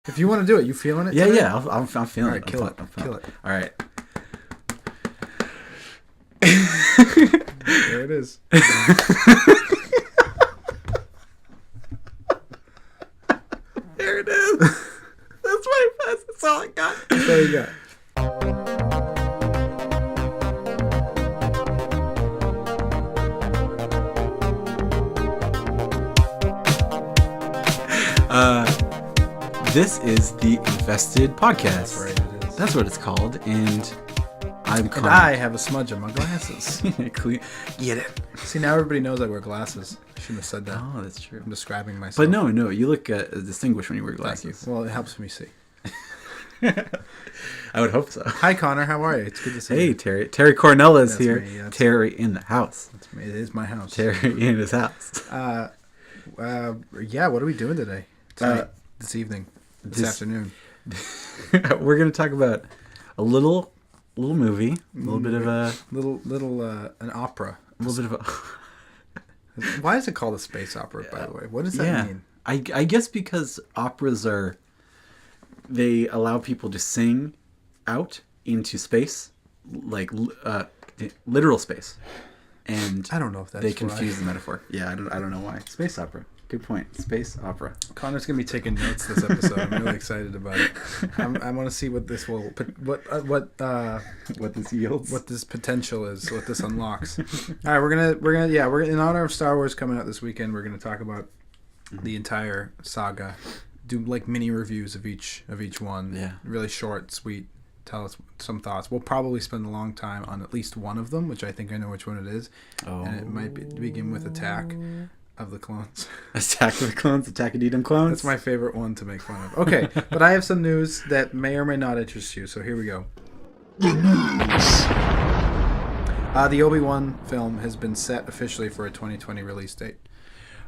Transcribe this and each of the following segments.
If you want to do it, you feeling it? Yeah, today? yeah. I'm feeling All right, it. kill I'm it. feeling Kill it. All right. There it is. There it is. That's my best. That's all I got. That's all you got. This is the Invested Podcast. That's right, it is. That's what it's called, and I'm And I have a smudge on my glasses. Get it? See, now everybody knows I wear glasses. I shouldn't have said that. Oh, that's true. I'm describing myself. But no, you look distinguished when you wear Thank you. glasses. Well, it helps me see. I would hope so. Hi, Connor. How are you? It's good to see you. Hey, Terry. Terry Cornell is That's here. me, that's Terry in the house. That's me. It is my house. Terry in his house. Yeah, what are we doing today? Tonight, this evening, this afternoon. We're going to talk about a little movie, a little bit of a... An opera. A little bit of a... Why is it called a space opera, by the way? What does that mean? I guess because operas are... They allow people to sing out into space, like literal space. And I don't know if that's they confuse the metaphor. Yeah, I don't know why. Space opera. Good point. Space opera. Connor's gonna be taking notes this episode. I'm really excited about it. I want to see what this will, what this yields, what this potential is, what this unlocks. All right, we're in honor of Star Wars coming out this weekend. We're gonna talk about the entire saga, do like mini reviews of each one. Yeah, really short, sweet. Tell us some thoughts. We'll probably spend a long time on at least one of them, which I think I know which one it is. Oh. And it might begin with Attack of the Clones. Attack of the Clones? Attack of Edom Clones? That's my favorite one to make fun of. Okay, but I have some news that may or may not interest you, so here we go. The news. The Obi-Wan film has been set officially for a 2020 release date.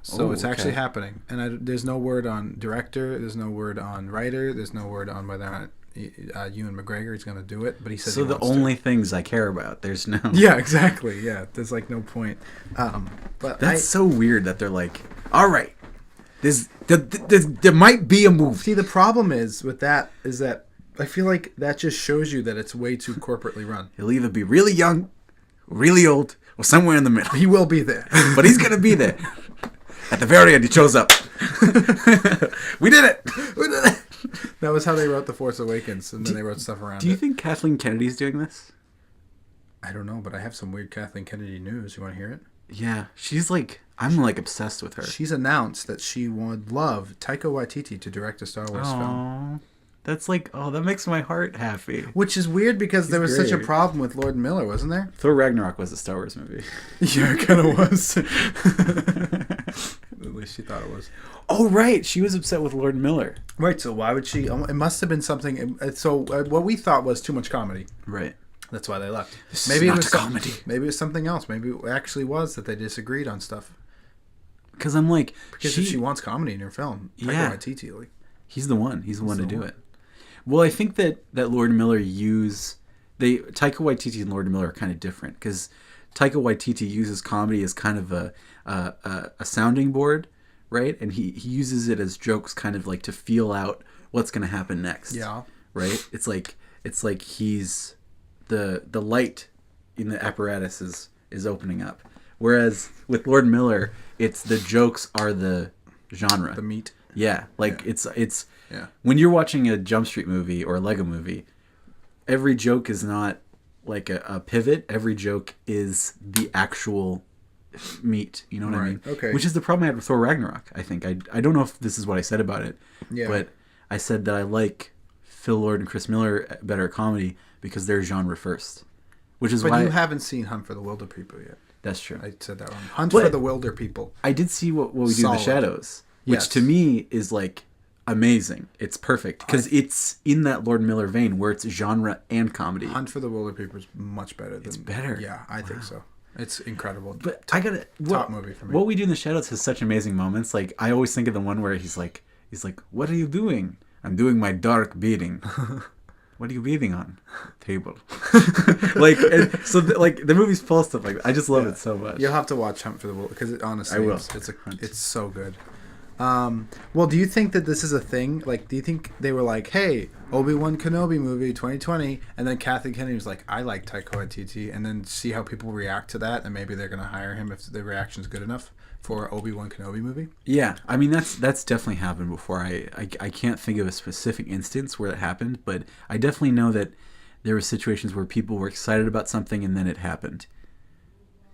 So it's actually happening. And there's no word on director, there's no word on writer, there's no word on whether or not Ewan McGregor is going to do it, but he says so. The only things I care about, there's no. Yeah, exactly. Yeah, there's like no point. But that's so weird that they're like, all right, there might be a movie. See, the problem is with that is that I feel like that just shows you that it's way too corporately run. He'll either be really young, really old, or somewhere in the middle. He will be there, but he's going to be there. At the very end, he shows up. We did it. We did it. That was how they wrote The Force Awakens, and then they wrote stuff around it. Do you think Kathleen Kennedy's doing this? I don't know, but I have some weird Kathleen Kennedy news. You want to hear it? Yeah. She's like, I'm like obsessed with her. She's announced that she would love Taika Waititi to direct a Star Wars film. That's like, that makes my heart happy. Which is weird because there was such a problem with Lord Miller, wasn't there? Thor Ragnarok was a Star Wars movie. Yeah, it kind of was. At least she thought it was. Oh, right. She was upset with Lord Miller. Right, so why would she... It must have been something... So what we thought was too much comedy. Right. That's why they left. Maybe it was comedy. Maybe it was something else. Maybe it actually was that they disagreed on stuff. Because I'm like... Because if she wants comedy in her film, Taika Waititi, like... He's the one. He's the one to do it. Well, I think that Lord Miller Taika Waititi and Lord Miller are kind of different. Because Taika Waititi uses comedy as kind of a sounding board, right? And he uses it as jokes kind of like to feel out what's going to happen next. Yeah. Right? It's like he's the light in the apparatus is opening up. Whereas with Lord Miller, it's the jokes are the genre. The meat. Yeah. It's when you're watching a Jump Street movie or a Lego movie, every joke is not like a pivot. Every joke is the actual meat. You know what I mean? Okay. Which is the problem I had with Thor Ragnarok, I think. I don't know if this is what I said about it. Yeah. But I said that I like Phil Lord and Chris Miller better at comedy because they're genre first. Which is why... But you haven't seen Hunt for the Wilder People yet. That's true. I said that wrong. Hunt for the Wilder People. I did see what we do in the shadows. Which to me is like amazing. It's perfect. Because it's in that Lord Miller vein where it's genre and comedy. Hunt for the Wilder People is much better than... It's better. Yeah, I think so. It's incredible. But top movie for me. What we do in the shadows has such amazing moments. Like I always think of the one where he's like, "What are you doing?" "I'm doing my dark beating." "What are you beating on?" "Table." The movie's full of stuff like that. I just love it so much. You'll have to watch Hunt for the Wilder because honestly, I will. It's so good. Well, do you think that this is a thing? Like, do you think they were like, "Hey, Obi-Wan Kenobi movie 2020," and then Kathleen Kennedy was like, "I like Taika Waititi," and then see how people react to that, and maybe they're gonna hire him if the reaction's good enough for Obi-Wan Kenobi movie? Yeah, I mean that's definitely happened before. I can't think of a specific instance where it happened, but I definitely know that there were situations where people were excited about something and then it happened.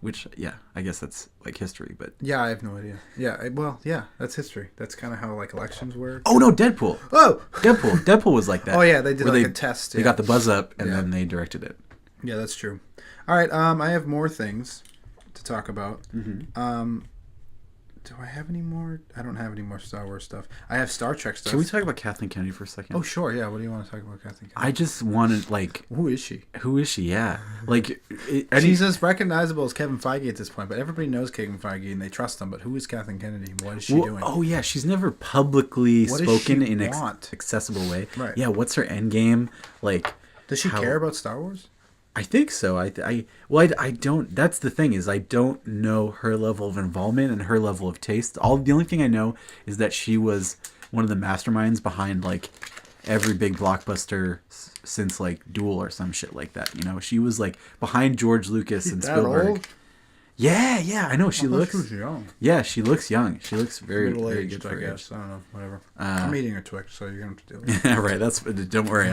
Which, yeah, I guess that's like history, but... Yeah, I have no idea. Yeah, well, yeah, that's history. That's kind of how, like, elections work. Oh, no, Deadpool. Oh! Deadpool was like that. Oh, yeah, they did like a test. They got the buzz up, and then they directed it. Yeah, that's true. All right, I have more things to talk about. Mm-hmm. Do I have any more? I don't have any more Star Wars stuff. I have Star Trek stuff. Can we talk about Kathleen Kennedy for a second? Oh, sure, yeah. What do you want to talk about Kathleen Kennedy? I just wanted, like... Who is she? Yeah. Like... She's as recognizable as Kevin Feige at this point, but everybody knows Kevin Feige and they trust him, but who is Kathleen Kennedy? What is she doing? Oh, yeah. She's never publicly spoken in an want? accessible way. Right. Yeah, what's her end game? Like... Does she care about Star Wars? I think so. I don't. That's the thing, is I don't know her level of involvement and her level of taste. The only thing I know is that she was one of the masterminds behind like every big blockbuster since like Duel or some shit like that. You know, she was like behind George Lucas and Spielberg. Old? Yeah, I know. She looks. She was young. Yeah, she looks young. She looks very middle-aged, good for I her guess. I don't know. Whatever. I'm eating a Twix, so you're gonna have to deal with it. Yeah, right. Don't worry.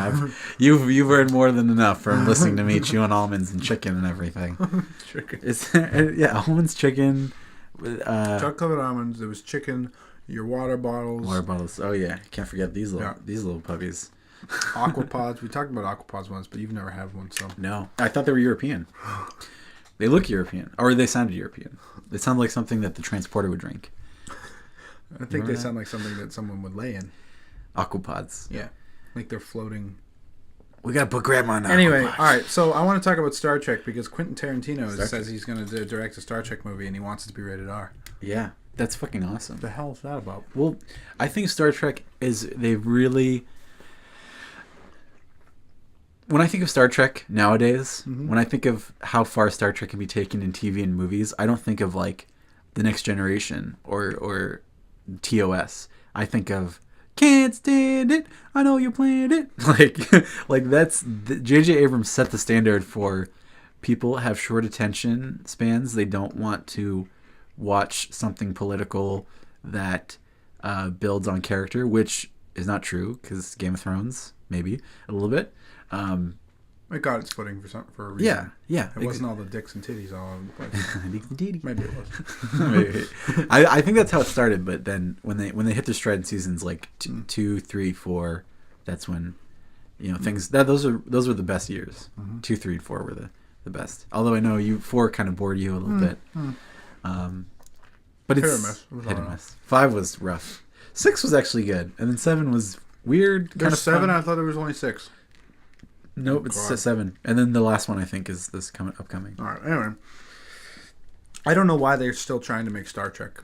You've earned more than enough from listening to me chewing almonds and chicken and everything. Chicken. Almonds, chicken. Chocolate almonds. There was chicken. Your water bottles. Water bottles. Oh yeah, can't forget these little puppies. Aquapods. We talked about Aquapods once, but you've never had one, so. No, I thought they were European. They look European, or they sounded European. They sound like something that the transporter would drink. I think they sound like something that someone would lay in. Aquapods. Yeah, like they're floating. We gotta put grandma on. Anyway, all right. So I want to talk about Star Trek because Quentin Tarantino says he's going to direct a Star Trek movie and he wants it to be rated R. Yeah, that's fucking awesome. What the hell is that about? Well, I think Star Trek they've really. When I think of Star Trek nowadays, when I think of how far Star Trek can be taken in TV and movies, I don't think of like The Next Generation or TOS. I think of Can't Stand It, I Know You Planned It. Like that's J.J. Abrams set the standard for people have short attention spans. They don't want to watch something political that builds on character, which is not true because Game of Thrones, maybe a little bit. It got its footing for a reason. Yeah. It wasn't all the dicks and titties all over the place. Maybe it was. Maybe. I think that's how it started, but then when they hit their stride in seasons like 2, 3, 4, that's when things those were the best years. 2, 3, 4 were the best. Although I know 4 kind of bored you a little bit. But it's hit or miss. 5 was rough. 6 was actually good, and then 7 was weird. There's 7. I thought there was only 6. Nope, it's 7. And then the last one, I think, is this upcoming. All right, anyway. I don't know why they're still trying to make Star Trek.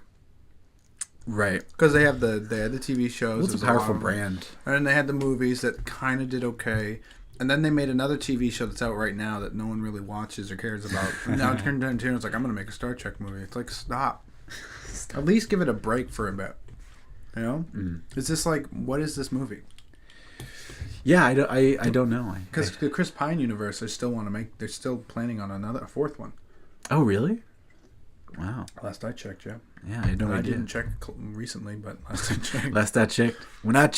Right. Because they had the TV shows. Well, it's a powerful brand. And then they had the movies that kind of did okay. And then they made another TV show that's out right now that no one really watches or cares about. And now Tarantino's like, I'm going to make a Star Trek movie. It's like, stop. At least give it a break for a bit. You know? Is this like, what is this movie? Yeah, I don't know. Because the Chris Pine universe, they're still planning on a 4th one. Oh, really? Wow. Last I checked, yeah. Yeah, I don't. I didn't check recently, but last I checked. Last I checked, when I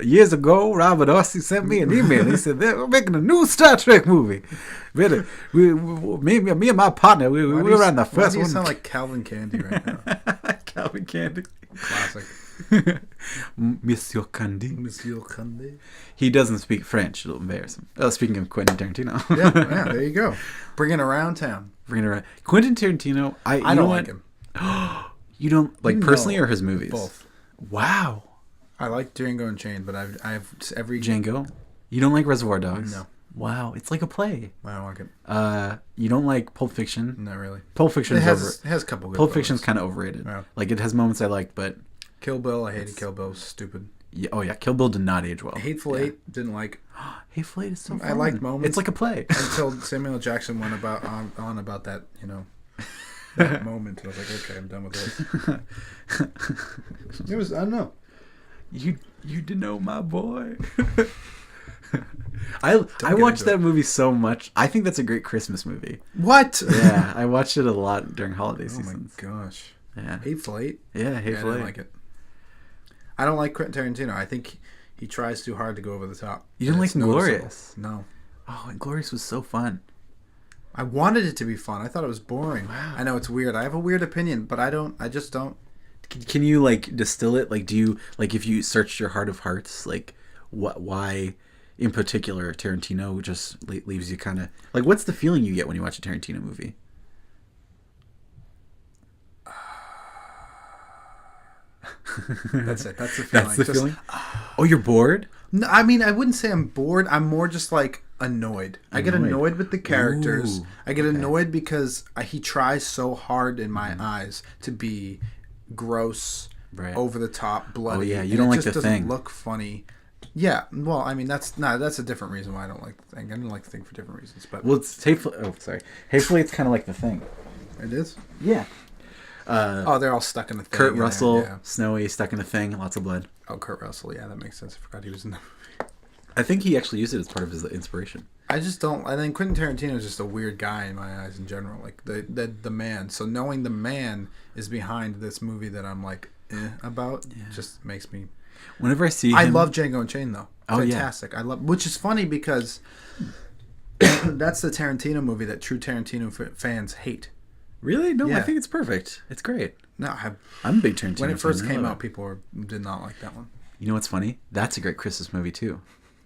years ago, Robert Ossie sent me an email. He said they're making a new Star Trek movie. Me and my partner, we were on the first one. Why do you sound like Calvin Candy right now? Calvin Candy, classic. Monsieur Candy. Monsieur Candy. He doesn't speak French. It'll embarrass him. Oh, speaking of Quentin Tarantino. yeah, there you go. Bring it around town. Quentin Tarantino. I don't like him. You don't like personally or his movies? Both. Wow. I like Django Unchained, but I have every Django. You don't like Reservoir Dogs? No. Wow, it's like a play. I don't like it. You don't like Pulp Fiction? Not really. Pulp Fiction has a couple. Pulp Fiction's kind of overrated. Yeah. Like it has moments I like, but Kill Bill, I hated Kill Bill. It was stupid. Yeah, oh yeah, Kill Bill did not age well. Hateful Eight, didn't like. Hateful Eight is so fun. I liked moments. It's like a play. Until Samuel L. Jackson went on about that, that moment. I was like, okay, I'm done with this. It was, I don't know. You know my boy. I watched that movie so much. I think that's a great Christmas movie. What? Yeah, I watched it a lot during holiday seasons. Oh my gosh. Yeah. Hateful Eight? Yeah, Hateful I Eight. don't like it. I don't like Quentin Tarantino. I think he tries too hard to go over the top. You didn't like Inglourious? No. Oh, Inglourious was so fun. I wanted it to be fun. I thought it was boring. Wow. I know it's weird. I have a weird opinion, but I just don't. Can you like distill it? Like, do you like if you searched your heart of hearts, like why in particular Tarantino just leaves you kind of like, what's the feeling you get when you watch a Tarantino movie? That's it. That's the feeling. That's the feeling. Oh, you're bored? No, I mean, I wouldn't say I'm bored. I'm more just like annoyed. I get annoyed with the characters. Ooh, I get annoyed because he tries so hard in my eyes to be gross, over the top, bloody. Oh yeah, you don't like the doesn't Thing. Look funny. Yeah, well, I mean that's a different reason why I don't like the Thing. I don't like the Thing for different reasons, but Well, it's Hateful. Oh, sorry. Hatefully, it's kind of like the Thing. it is. Yeah. They're all stuck in the Thing. Kurt Russell, Yeah. Snowy, stuck in a thing, lots of blood. Oh, Kurt Russell. Yeah, that makes sense. I forgot he was in the movie. I think he actually used it as part of his inspiration. I just don't. I think Quentin Tarantino is just a weird guy in my eyes in general. Like the man. So knowing the man is behind this movie that I'm like about just makes me. Whenever I see him, I love Django Unchained though. Oh, Fantastic. I love, which is funny because that's the Tarantino movie that true Tarantino fans hate. Really? No, I Yeah. think it's perfect. It's great. No, I'm a big Tarantino when it first fan. I came love out, it. people did not like that one. You know what's funny? That's a great Christmas movie too.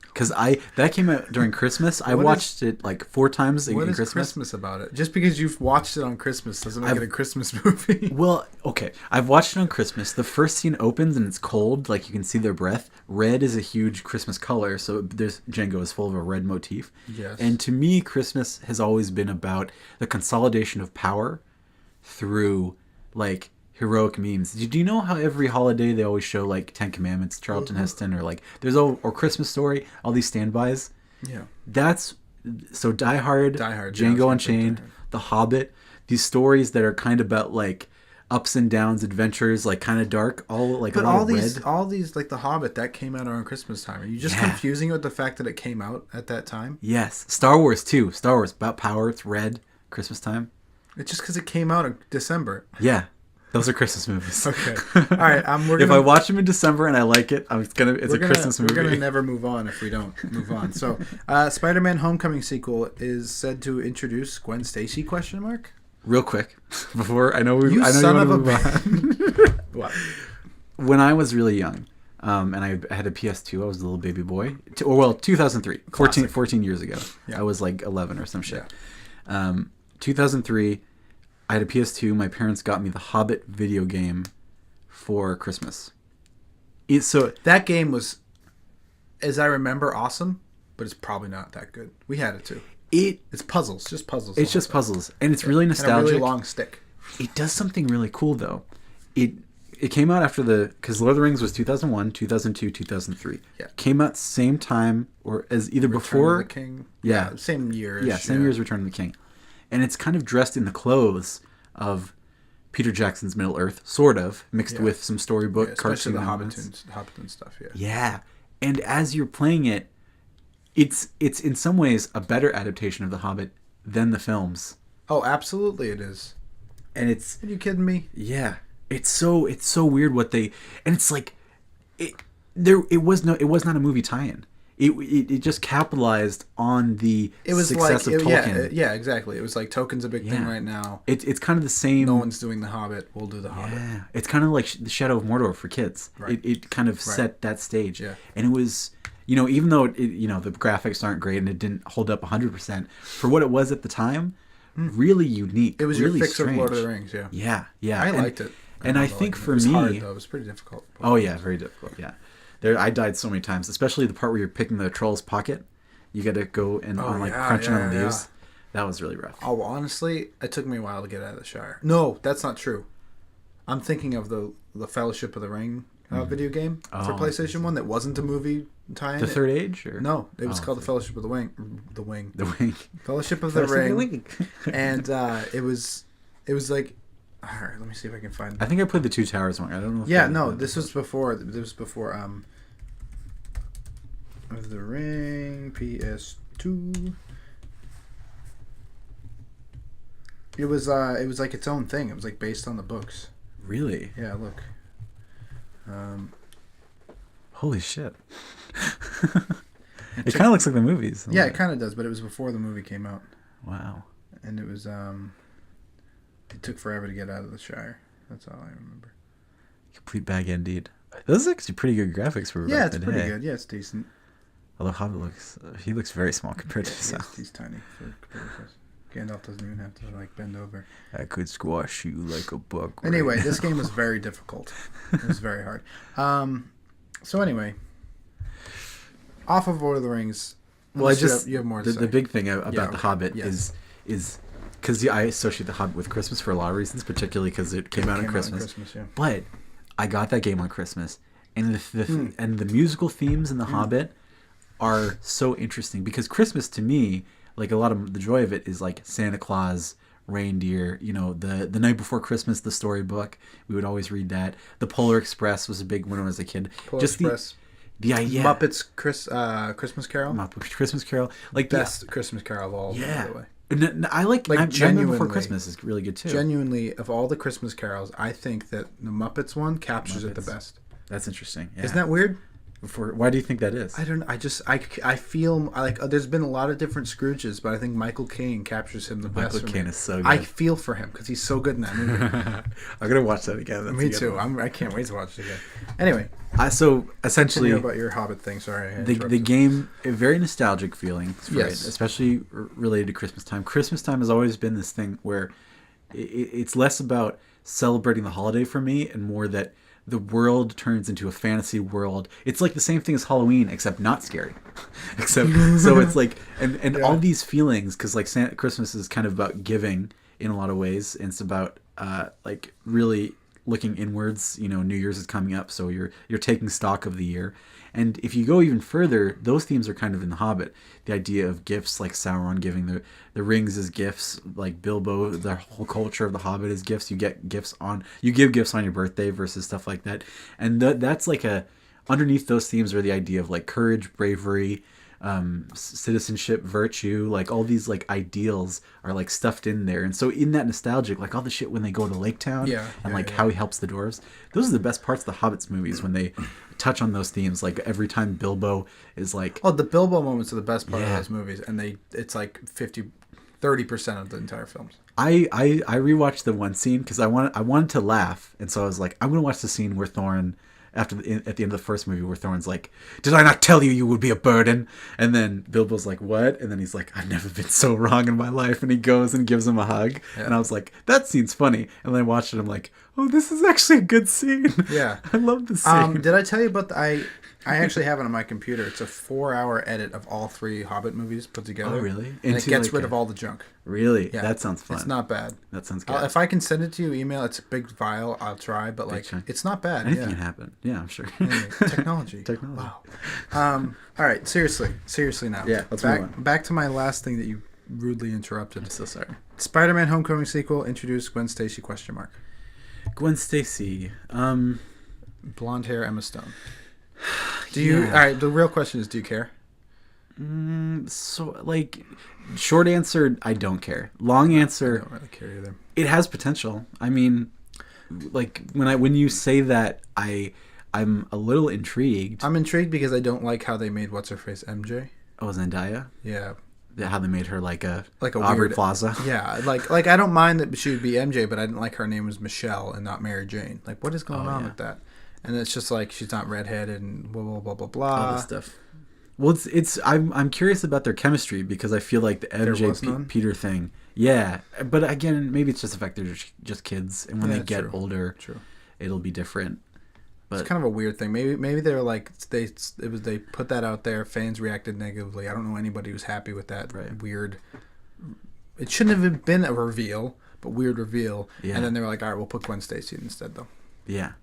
Because that came out during Christmas. I What watched it like 4 times in What is Christmas. Christmas about it? Just because you've watched it on Christmas doesn't make it a Christmas movie. Well, okay. I've watched it on Christmas. The first scene opens and it's cold, like you can see their breath. Red is a huge Christmas color, so Django is full of a red motif. Yes. And to me, Christmas has always been about the consolidation of power through like heroic means. Do you know how every holiday they always show like 10 Commandments, Charlton Heston, or like or Christmas Story, all these standbys? Yeah. That's so Die Hard, Django yeah, Unchained, The Hobbit, these stories that are kind of about like ups and downs, adventures, like kind of dark, all like But a lot all of these, red. all these, like The Hobbit, that came out around Christmas time. Are you just confusing it with the fact that it came out at that time? Yes, Star Wars too. Star Wars about power. It's red, Christmas time. It's just because it came out in December. Yeah, those are Christmas movies. Okay. All right. If I watch them in December and I like it, it's a Christmas movie. We're gonna never move on if we don't move on. So, Spider-Man: Homecoming sequel is said to introduce Gwen Stacy? ? Real quick, before I know You you son want of to a move on. What? When I was really young, and I had a PS2, I was a little baby boy. 2003, 14 years ago. Yeah. I was like 11 or some shit. 2003, I had a PS2. My parents got me the Hobbit video game for Christmas. That game was, as I remember, awesome, but it's probably not that good. We had it too. It's puzzles, just puzzles. It's just puzzles, and it's really And nostalgic. a really long stick. It does something really cool though. It came out after because Lord of the Rings was 2001, 2002, 2003. Yeah. Came out same time or as either Return before. of the King. Yeah. Same year. Yeah, same year as Return of the King. And it's kind of dressed in the clothes of Peter Jackson's Middle Earth, sort of, mixed with some storybook especially cartoon the elements. Hobbiton stuff. Yeah. Yeah. And as you're playing it, it's in some ways a better adaptation of The Hobbit than the films. Oh, absolutely, it is. And it's Are you kidding me? yeah. It's so weird what they, and it's like it was not a movie tie-in. It just capitalized on the success of Tolkien. Yeah, exactly. It was like Tolkien's a big thing right now. It's kind of the same. No one's doing The Hobbit. We'll do The Hobbit. Yeah, it's kind of like the Shadow of Mordor for kids. Right. It kind of set that stage. Yeah. And it was, even though the graphics aren't great and it didn't hold up 100% for what it was at the time, really unique. It was really your fix strange. of Lord of the Rings. Yeah. Yeah, yeah. I liked it. And I think for it was me, hard, though. It was pretty difficult. oh yeah, very difficult. Yeah, I died so many times, especially the part where you're picking the troll's pocket. You got to go and crunching on the leaves. That was really rough. Oh, well, honestly, it took me a while to get out of the Shire. No, that's not true. I'm thinking of the Fellowship of the Ring video game for PlayStation 1 that wasn't a movie tie-in. The Third Age? Or? No, it was called the Fellowship of the Wing. The Wing. The Wing. Fellowship of the Ring. And it was It was like, all right, let me see if I can find. I think I played the Two Towers one. I don't know. Yeah, no, this was before. This was before. Of the Ring PS2. It was like its own thing. It was like based on the books. Really? Yeah, look. Holy shit. It kind of looks like the movies. Yeah, it kind of does, but it was before the movie came out. Wow. And it was it took forever to get out of the Shire. That's all I remember. Complete bag indeed. Those are actually pretty good graphics for yeah, back it's in the pretty day. good. Yeah, it's decent. Although Hobbit he looks very small compared to Yeah, himself. he's tiny. Gandalf doesn't even have to like bend over. I could squash you like a buck. Anyway, this game was very difficult. It was very hard. So anyway, off of Lord of the Rings. Well, you have more to say. The big thing about Yeah, The Hobbit is because I associate The Hobbit with Christmas for a lot of reasons, particularly because it came out on Christmas. Yeah. But I got that game on Christmas, and the musical themes in The Hobbit are so interesting because Christmas to me, like a lot of the joy of it is like Santa Claus, reindeer, the night before Christmas, the storybook, we would always read that. The Polar Express was a big one when I was a kid. Polar Express. The idea, Muppets Christmas Carol. Muppets Christmas Carol, like best Christmas Carol of all. Yeah. By the way. I like Nightmare Before Christmas is really good too. Genuinely, of all the Christmas carols, I think that the Muppets one captures it the best. That's interesting. Yeah. Isn't that weird? Why do you think that is? I don't know. I feel like there's been a lot of different Scrooges, but I think Michael Caine captures him the best. Michael Caine is so good. I feel for him because he's so good in that movie. I'm gonna watch that again. Me too. I can't wait to watch it again. Anyway, so essentially, about your Hobbit thing. Sorry, the game, a very nostalgic feeling, yes, especially related to Christmas time. Christmas time has always been this thing where it's less about celebrating the holiday for me and more that the world turns into a fantasy world. It's like the same thing as Halloween, except not scary. So it's like, and all these feelings, because like Christmas is kind of about giving in a lot of ways, and it's about like really looking inwards. New Year's is coming up, so you're taking stock of the year. And if you go even further, those themes are kind of in The Hobbit. The idea of gifts, like Sauron giving the rings as gifts, like Bilbo, the whole culture of The Hobbit is gifts. You give gifts on your birthday versus stuff like that. And that's like underneath those themes are the idea of like courage, bravery, citizenship, virtue, like all these like ideals are like stuffed in there. And so in that nostalgic, like all the shit when they go to Lake Town how he helps the dwarves, those are the best parts of the Hobbit's movies when they touch on those themes. Like every time Bilbo is like, the Bilbo moments are the best part of those movies, and it's like 30% of the entire films. I rewatched the one scene because I wanted to laugh, and so I was like, I'm gonna watch the scene where Thorin at the end of the first movie where Thorin's like, "Did I not tell you would be a burden?" And then Bilbo's like, "What?" And then he's like, "I've never been so wrong in my life." And he goes and gives him a hug. Yeah. And I was like, that scene's funny. And then I watched it. I'm like, oh, this is actually a good scene. Yeah. I love this scene. Did I tell you about I actually have it on my computer. It's a 4-hour edit of all 3 Hobbit movies put together. Oh, really? And it gets rid of all the junk. Really? Yeah. That sounds fun. It's not bad. That sounds good. If I can send it to you, email, it's a big file. I'll try, but it's not bad. Anything can happen. Yeah, I'm sure. Anyway, technology. Wow. All right, seriously now. Yeah, let's move on. Back to my last thing that you rudely interrupted. I'm so sorry. Spider-Man Homecoming sequel introduced Gwen Stacy ? Gwen Stacy. Blonde hair, Emma Stone. Do you? All right. The real question is, do you care? So, like, short answer, I don't care. Long answer, I don't really care either. It has potential. I mean, like when you say that, I'm a little intrigued. I'm intrigued because I don't like how they made what's her face MJ. Oh, Zendaya. Yeah. How they made her like a Aubrey weird Plaza. Yeah, like I don't mind that she would be MJ, but I didn't like her name was Michelle and not Mary Jane. Like, what is going on with that? And it's just like she's not redheaded and blah blah blah blah blah. All this stuff. Well, I'm curious about their chemistry because I feel like the MJ Peter thing. Yeah, but again, maybe it's just the fact they're just kids, and when they get older, it'll be different. But it's kind of a weird thing. Maybe they were like they put that out there. Fans reacted negatively. I don't know anybody who's happy with that weird. It shouldn't have been a reveal, but weird reveal. Yeah. And then they were like, all right, we'll put Gwen Stacy instead, though. Yeah.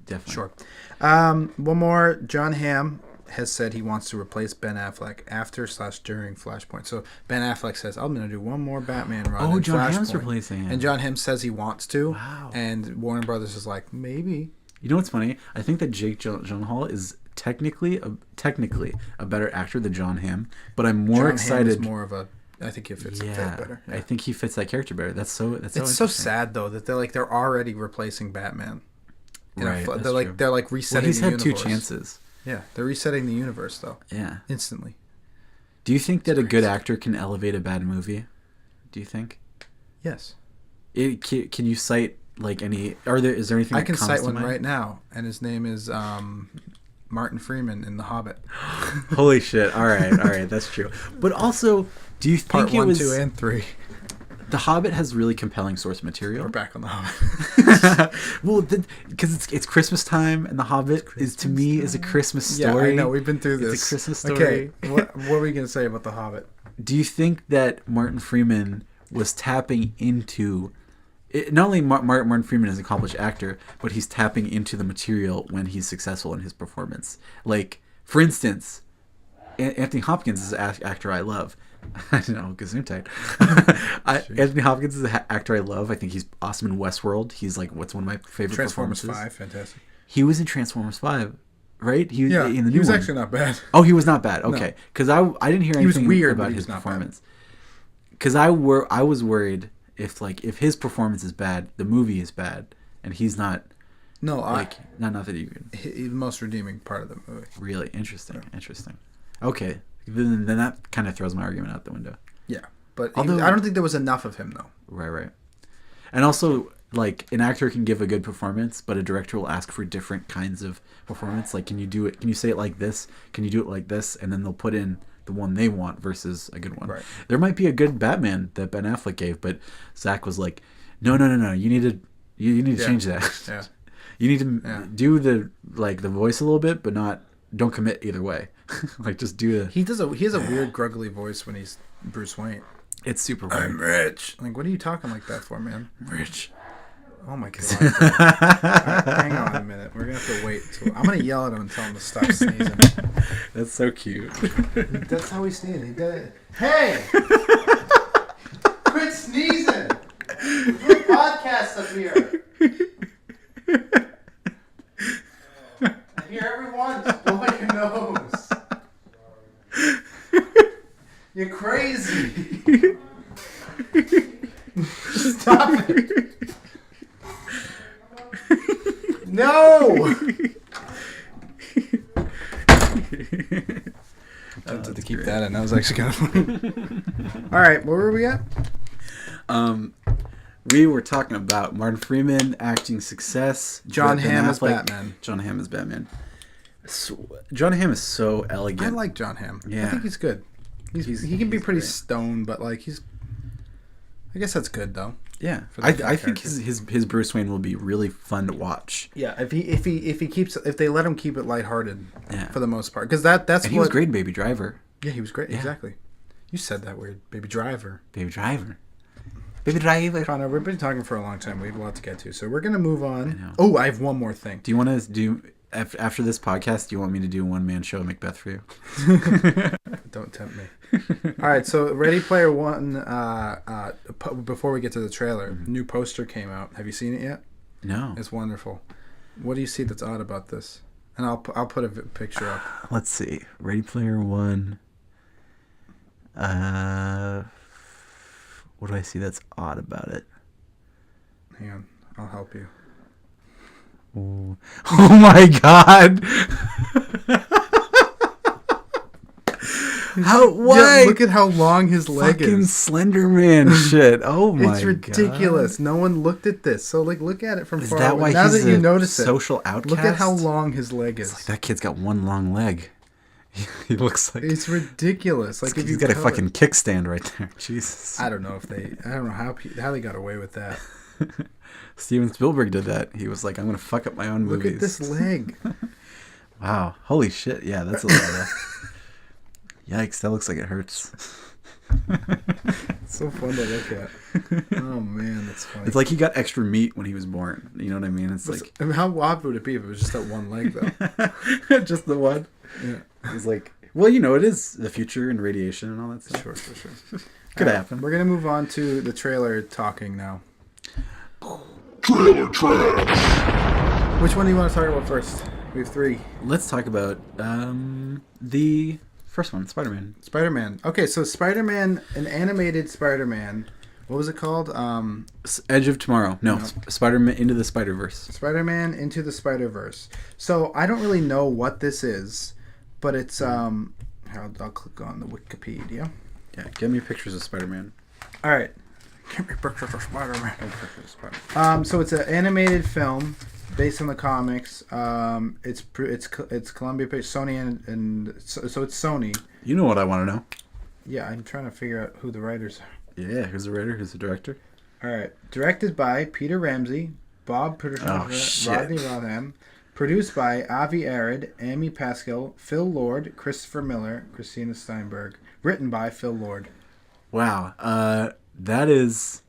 Definitely. Sure. One more. John Hamm has said he wants to replace Ben Affleck after/during Flashpoint. So Ben Affleck says, I'm going to do one more Batman run. Oh, in John Hamm's Flashpoint." replacing him. And John Hamm says he wants to. Wow. And Warner Brothers is like, maybe. You know what's funny? I think that Jake Gyllenhaal is technically a better actor than John Hamm, but I'm more excited. Hamm is more of a. I think he fits the fit better. Yeah. I think he fits that character better. That's so. It's so sad though that they're already replacing Batman. Right. They're like resetting. Well, he's the had universe. 2 chances. Yeah, they're resetting the universe though. Yeah. Instantly. Do you think that a good actor can elevate a bad movie? Do you think? Yes. Can you cite like any? Is there anything? I that can comes cite to one mind? right now, and his name is Martin Freeman in The Hobbit. Holy shit! All right, that's true. But also, do you think Part 1, 2, and 3? The Hobbit has really compelling source material. We're back on The Hobbit. Well, because it's Christmas time, and The Hobbit to me is a Christmas story. Yeah, I know. We've been through this. It's a Christmas story. Okay, what were we going to say about The Hobbit? Do you think that Martin Freeman was tapping into... Not only Martin Freeman is an accomplished actor, but he's tapping into the material when he's successful in his performance. Like, for instance, Anthony Hopkins is an actor I love. I don't know, Gesundheit. Anthony Hopkins is an actor I love. I think he's awesome in Westworld. He's like, what's one of my favorite Transformers performances. 5, fantastic. He was in Transformers 5, right? He was in the new he was one. actually not bad. Oh, he was not bad. Okay, because I didn't hear anything was weird, about but he his was not performance. Because I was worried if his performance is bad, the movie is bad, and he's not. No, not that you can. The most redeeming part of the movie. Really interesting. Okay, then that kind of throws my argument out the window. Yeah, but Although, I don't think there was enough of him though. Right. And also, like, an actor can give a good performance, but a director will ask for different kinds of performance. Like, can you do it? Can you say it like this? Can you do it like this? And then they'll put in the one they want versus a good one. Right. There might be a good Batman that Ben Affleck gave, but Zach was like, no. You need to change that. Yeah. You need to do the voice a little bit, but don't commit either way. Like, just do the. He has a weird gruggly voice when he's Bruce Wayne. It's super weird. I'm rich. Like, what are you talking like that for, man? Rich. Oh my god. Right, hang on a minute. We're gonna have to wait. I'm gonna yell at him and tell him to stop sneezing. That's so cute. That's how he sneezed. He did it. Hey! Quit sneezing! We're doing podcasts up here. I hear everyone just blow your nose. You're crazy. Stop it. No! I wanted to keep that in. That was actually kind of funny. All right, where were we at? We were talking about Martin Freeman acting success. John Ben Hamm as Affleck. Batman. John Hamm as Batman. So, John Hamm is so elegant. I like John Hamm. Yeah. I think he's good. He can be pretty stoned, but like I guess that's good though. Yeah, For the I think character. his Bruce Wayne will be really fun to watch. Yeah, if they let him keep it lighthearted, Yeah. for the most part, because that's And he was great in Baby Driver. Yeah, he was great. Yeah. Exactly. You said that weird, Baby Driver. Baby Driver. Baby Driver. Connor, we've been talking for a long time. We have a lot to get to, so we're gonna move I on. know. Oh, I have one more thing. Do you want to do after this podcast? Do you want me to do a one-man show Macbeth for you? Don't tempt me. All right, so Ready Player One. Before we get to the trailer, new poster came out. Have you seen it yet? No. It's wonderful. What do you see that's odd about this? And I'll put a picture up. Let's see. Ready Player One. What do I see that's odd about it? Hang on, I'll help you. Oh, oh my God! How? Why? Yeah, look at how long his leg Fucking is. Slender Man shit. Oh my God. It's ridiculous. No one looked at this. So look at it from Is far that away. why Now he's that you a notice it, social outcast? look at how long his leg is. Like, that kid's got one long leg. He looks like It's ridiculous. Like if he's you got a cut fucking it- kickstand right there. Jesus. I don't know how they got away with that. Steven Spielberg did that. He was like, I'm gonna fuck up my own Look movies. at this leg. Wow. Holy shit. Yeah, that's a lot of Yikes, that looks like it hurts. It's so fun to look at. Oh man, that's funny. It's like he got extra meat when he was born. You know what I mean? It's like I mean, how odd would it be if it was just that one leg though? just the one. Yeah. He's like, well, you know, it is the future and radiation and all that stuff. Sure. Could All right, happen. We're gonna move on to the trailer talking now. Trailer trash. Which one do you want to talk about first? We have 3. Let's talk about the first one, Spider-Man. Spider-Man. Okay, so Spider-Man, an animated Spider-Man. What was it called? Edge of Tomorrow. No, No. Spider-Man Into the Spider-Verse. Spider-Man Into the Spider-Verse. So I don't really know what this is, but it's I'll click on the Wikipedia. Yeah, get me pictures of Spider-Man. All right. Give me pictures of Spider-Man. So it's an animated film based on the comics. It's Columbia Pictures, Sony, and so it's Sony. You know what I want to know? Yeah, I'm trying to figure out who the writers are. Yeah, who's the writer? Who's the director? All right. Directed by Peter Ramsey, Bob Pershing, shit. Rodney Rotham. Produced by Avi Arad, Amy Pascal, Phil Lord, Christopher Miller, Christina Steinberg. Written by Phil Lord. Wow. That is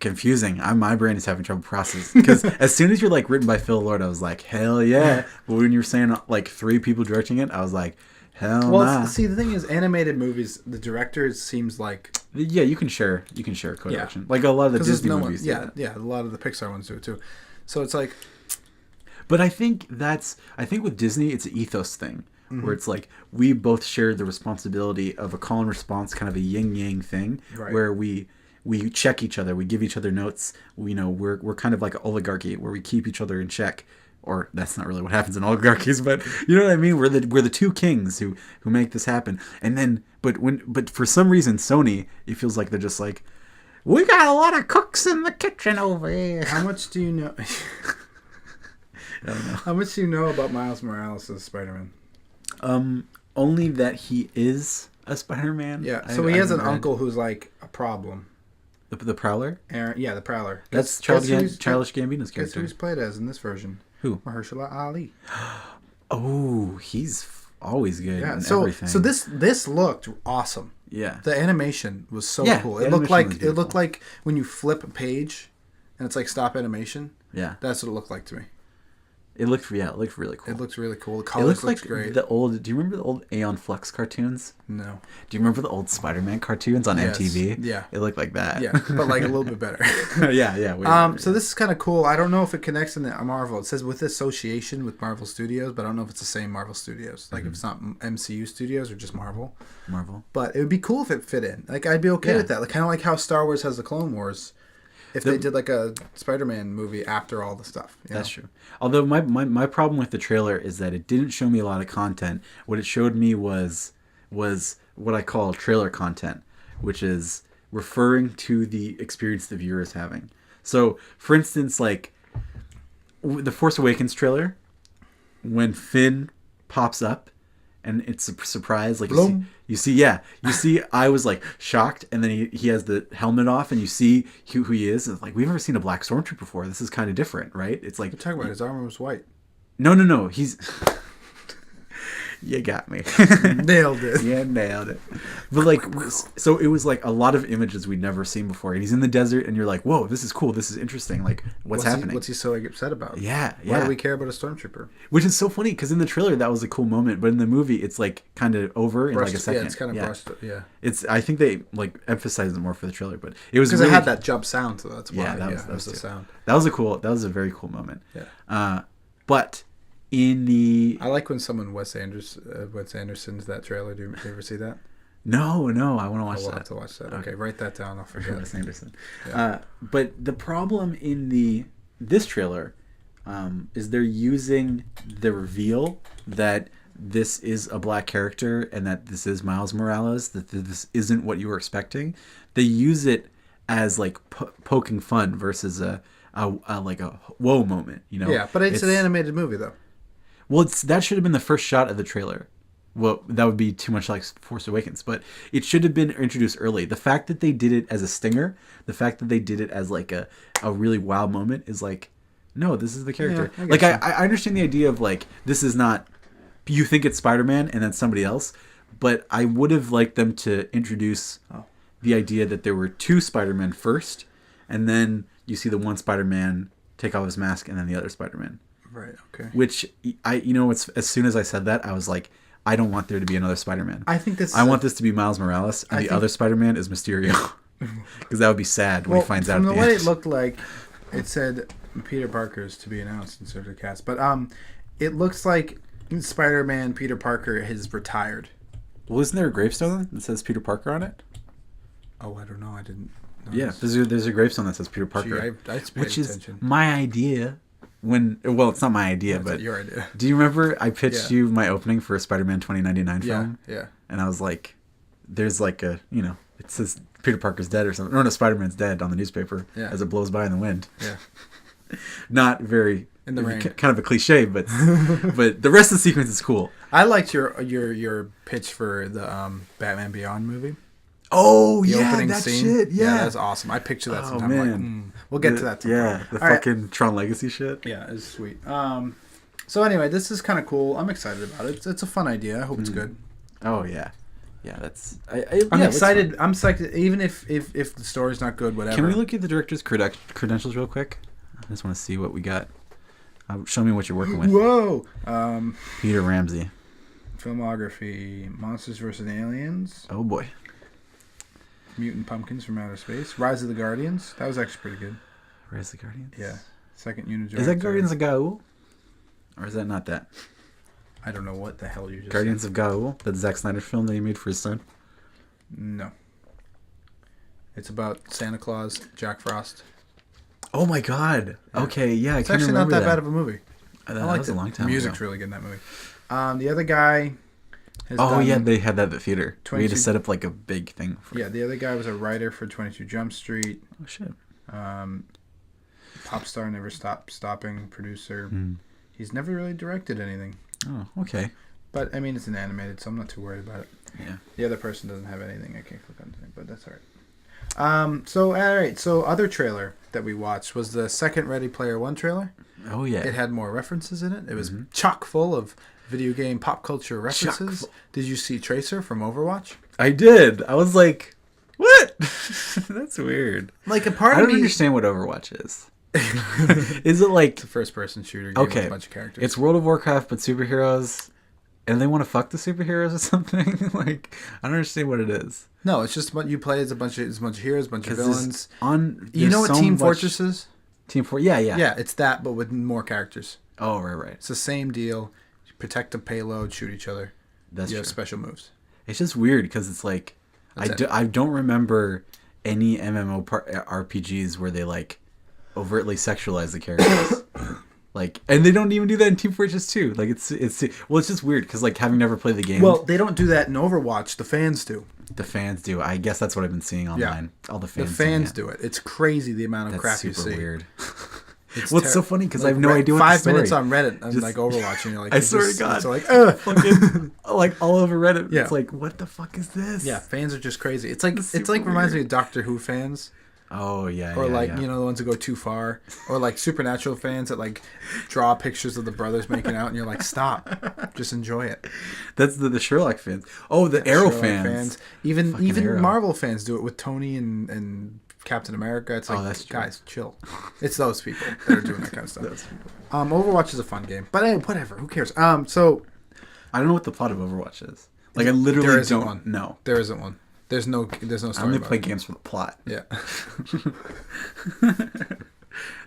confusing. My brain is having trouble processing because as soon as you're like written by Phil Lord, I was like, hell yeah. But when you're saying like 3 people directing it, I was like, hell nah. See, the thing is, animated movies, the director seems like Yeah, you can share co-direction. Like a lot of the Disney movies. Do that. Yeah, a lot of the Pixar ones do it too. So it's like, but I think with Disney, it's an ethos thing. Where it's like we both share the responsibility of a call and response, kind of a yin yang thing, Right. where we check each other, we give each other notes. We're kind of like an oligarchy where we keep each other in check. Or that's not really what happens in oligarchies, but you know what I mean. We're the 2 kings who make this happen. And then, but for some reason, Sony, it feels like they're just like, we got a lot of cooks in the kitchen over here. how much do you know? I don't know. How much do you know about Miles Morales as Spider-Man? Only that he is a Spider-Man. Yeah, so he has an uncle who's like a problem. The Prowler. Aaron, yeah, the Prowler. That's Guess who's- Childish Gambino's Guess character. who's played as in this version? Who? Mahershala Ali. Oh, he's always good. Yeah, in so everything. so this looked awesome. Yeah. The animation was so Yeah, cool. the It looked animation was like beautiful. when you flip a page, and it's like stop animation. Yeah. That's what it looked like to me. It looked really cool. It looks really cool. The It colors looked look like great. the old. Do you remember the old Aeon Flux cartoons? No. Do you remember the old Spider-Man cartoons on Yes, MTV? yeah. It looked like that. Yeah, but like a little bit better. yeah. Way better, So this is kind of cool. I don't know if it connects into Marvel. It says with association with Marvel Studios, but I don't know if it's the same Marvel Studios. Like if it's not MCU Studios or just Marvel. Marvel. But it would be cool if it fit in. Like I'd be okay Yeah. with that. Like kind of like how Star Wars has the Clone Wars. If they did like a Spider-Man movie after all the stuff. You That's know? true. Although my problem with the trailer is that it didn't show me a lot of content. What it showed me was what I call trailer content, which is referring to the experience the viewer is having. So, for instance, like the Force Awakens trailer, when Finn pops up and it's a surprise, like you see I was like shocked, and then he has the helmet off and you see who he is, and it's like, we've never seen a black stormtrooper before. This is kind of different, right? It's like, What are you talking about? His armor was white. no, he's you got me. Nailed it. Yeah, nailed it. But like, so it was like a lot of images we'd never seen before, and he's in the desert, and you're like, whoa, this is cool, this is interesting, like what's happening? What's he so like, upset about? Yeah. Why do we care about a stormtrooper? Which is so funny because in the trailer that was a cool moment, but in the movie it's like kind of over in like a second. Yeah, it's kind of brushed. Yeah, It's, I think they like emphasized it more for the trailer, but it was because really, it had that jump sound, so that's why. Yeah, that was too. the sound. That was a very cool moment. Yeah. But in the I like when someone Wes Anderson's that trailer. Do you ever see that? no, I want to watch We'll that. have to watch that. Okay, write that down. I'll forget. Wes Anderson. Yeah. But the problem in this trailer is they're using the reveal that this is a black character and that this is Miles Morales, that this isn't what you were expecting. They use it as like poking fun versus a like a whoa moment, you know? Yeah, but it's an animated movie though. Well, that should have been the first shot of the trailer. Well, that would be too much like Force Awakens, but it should have been introduced early. The fact that they did it as a stinger, the fact that they did it as like a really wow moment is like, no, this is the character. Yeah, like I understand the idea of like, this is not, you think it's Spider-Man and then somebody else, but I would have liked them to introduce the idea that there were 2 Spider-Men first, and then you see the one Spider-Man take off his mask and then the other Spider-Man. Right. Okay. Which it's as soon as I said that, I was like, I don't want there to be another Spider-Man. I think this. I want this to be Miles Morales, and the other Spider-Man is Mysterio, because that would be sad when he finds out. From at the the way end. it looked like, it said Peter Parker's to be announced instead of the cast, but it looks like Spider-Man Peter Parker has retired. Well, isn't there a gravestone that says Peter Parker on it? Oh, I don't know. I didn't. Yeah, there's a gravestone that says Peter Parker, I which attention. is my idea. It's not my idea, That's but your idea. do you remember I pitched you my opening for a Spider-Man 2099 film? Yeah. And I was like, there's like it says Peter Parker's dead or something. No, Spider-Man's dead on the newspaper as it blows by in the wind. Yeah. Not very in the rain. Kind of a cliche, but but the rest of the sequence is cool. I liked your pitch for the Batman Beyond movie. Oh, the yeah, opening that scene. shit. Yeah, that's awesome. I picture that sometime. Man. We'll get to that tomorrow. Yeah, the All fucking right. Tron Legacy shit. Yeah, it's sweet. So anyway, this is kind of cool. I'm excited about it. It's a fun idea. I hope it's good. Oh yeah, that's. I'm excited. I'm psyched. Even if the story's not good, whatever. Can we look at the director's credentials real quick? I just want to see what we got. Show me what you're working with. Whoa. Peter Ramsey. Filmography: Monsters vs. Aliens. Oh boy. Mutant Pumpkins from Outer Space. Rise of the Guardians. That was actually pretty good. Rise of the Guardians? Yeah. Second unit director. Is that Guardians of Gaul? Or is that not that? I don't know what the hell you just Guardians said. of Gaul? That Zack Snyder film that he made for his son? No. It's about Santa Claus, Jack Frost. Oh my god. Yeah. Okay, yeah, it's actually not that bad of a movie. That was a long time ago. The music's really good in that movie. The other guy has done they had that at the theater. 22... We had to set up like a big thing for the other guy was a writer for 22 Jump Street. Oh shit. Pop star, never stopping producer. He's never really directed anything. Oh, okay. But I mean, it's an animated, so I'm not too worried about it. Yeah. The other person doesn't have anything. I can't click on anything, but that's all right. So all right. So other trailer that we watched was the second Ready Player One trailer. Oh yeah. It had more references in it. It was chock full of video game pop culture references. Did you see Tracer from Overwatch? I did. I was like, what? That's weird. Like a part I of don't me understand what Overwatch is. Is it like it's a first-person shooter game with a bunch of characters? It's World of Warcraft but superheroes, and they want to fuck the superheroes or something? Like, I don't understand what it is. No, it's just what you play. It's a bunch of heroes, a bunch of villains. You know what Team Fortress is? Team Fortress, yeah. Yeah, it's that, but with more characters. Oh, right. It's the same deal. You protect a payload, shoot each other. That's true. You have special moves. It's just weird because it's like I don't remember any MMORPGs where they like overtly sexualize the characters. Like, and they don't even do that in Team Fortress 2. Like, it's just weird because like having never played the game. Well, they don't do that in Overwatch. The fans do. The fans do. I guess that's what I've been seeing online. Yeah. All the fans. The fans do it. It's crazy the amount of crap you see. That's super weird. It's so funny because I have no idea what 5 the story. minutes on Reddit and like Overwatch and you're like, I swear to God, it's like, fucking, like all over Reddit. Yeah. It's like, what the fuck is this? Yeah, fans are just crazy. It's like reminds me of Doctor Who fans. Oh yeah. Or you know, the ones that go too far, or like Supernatural fans that like draw pictures of the brothers making out, and you're like, stop, just enjoy it. That's the Sherlock fans. Oh, the Arrow Sherlock fans. Even Arrow. Marvel fans do it with Tony and Captain America. It's like, that's true. Guys, chill. It's those people that are doing that kind of stuff. Overwatch is a fun game, but hey, whatever. Who cares? So I don't know what the plot of Overwatch is. Like, I literally don't know. There isn't one. There's no story. I only play games for the plot. Yeah.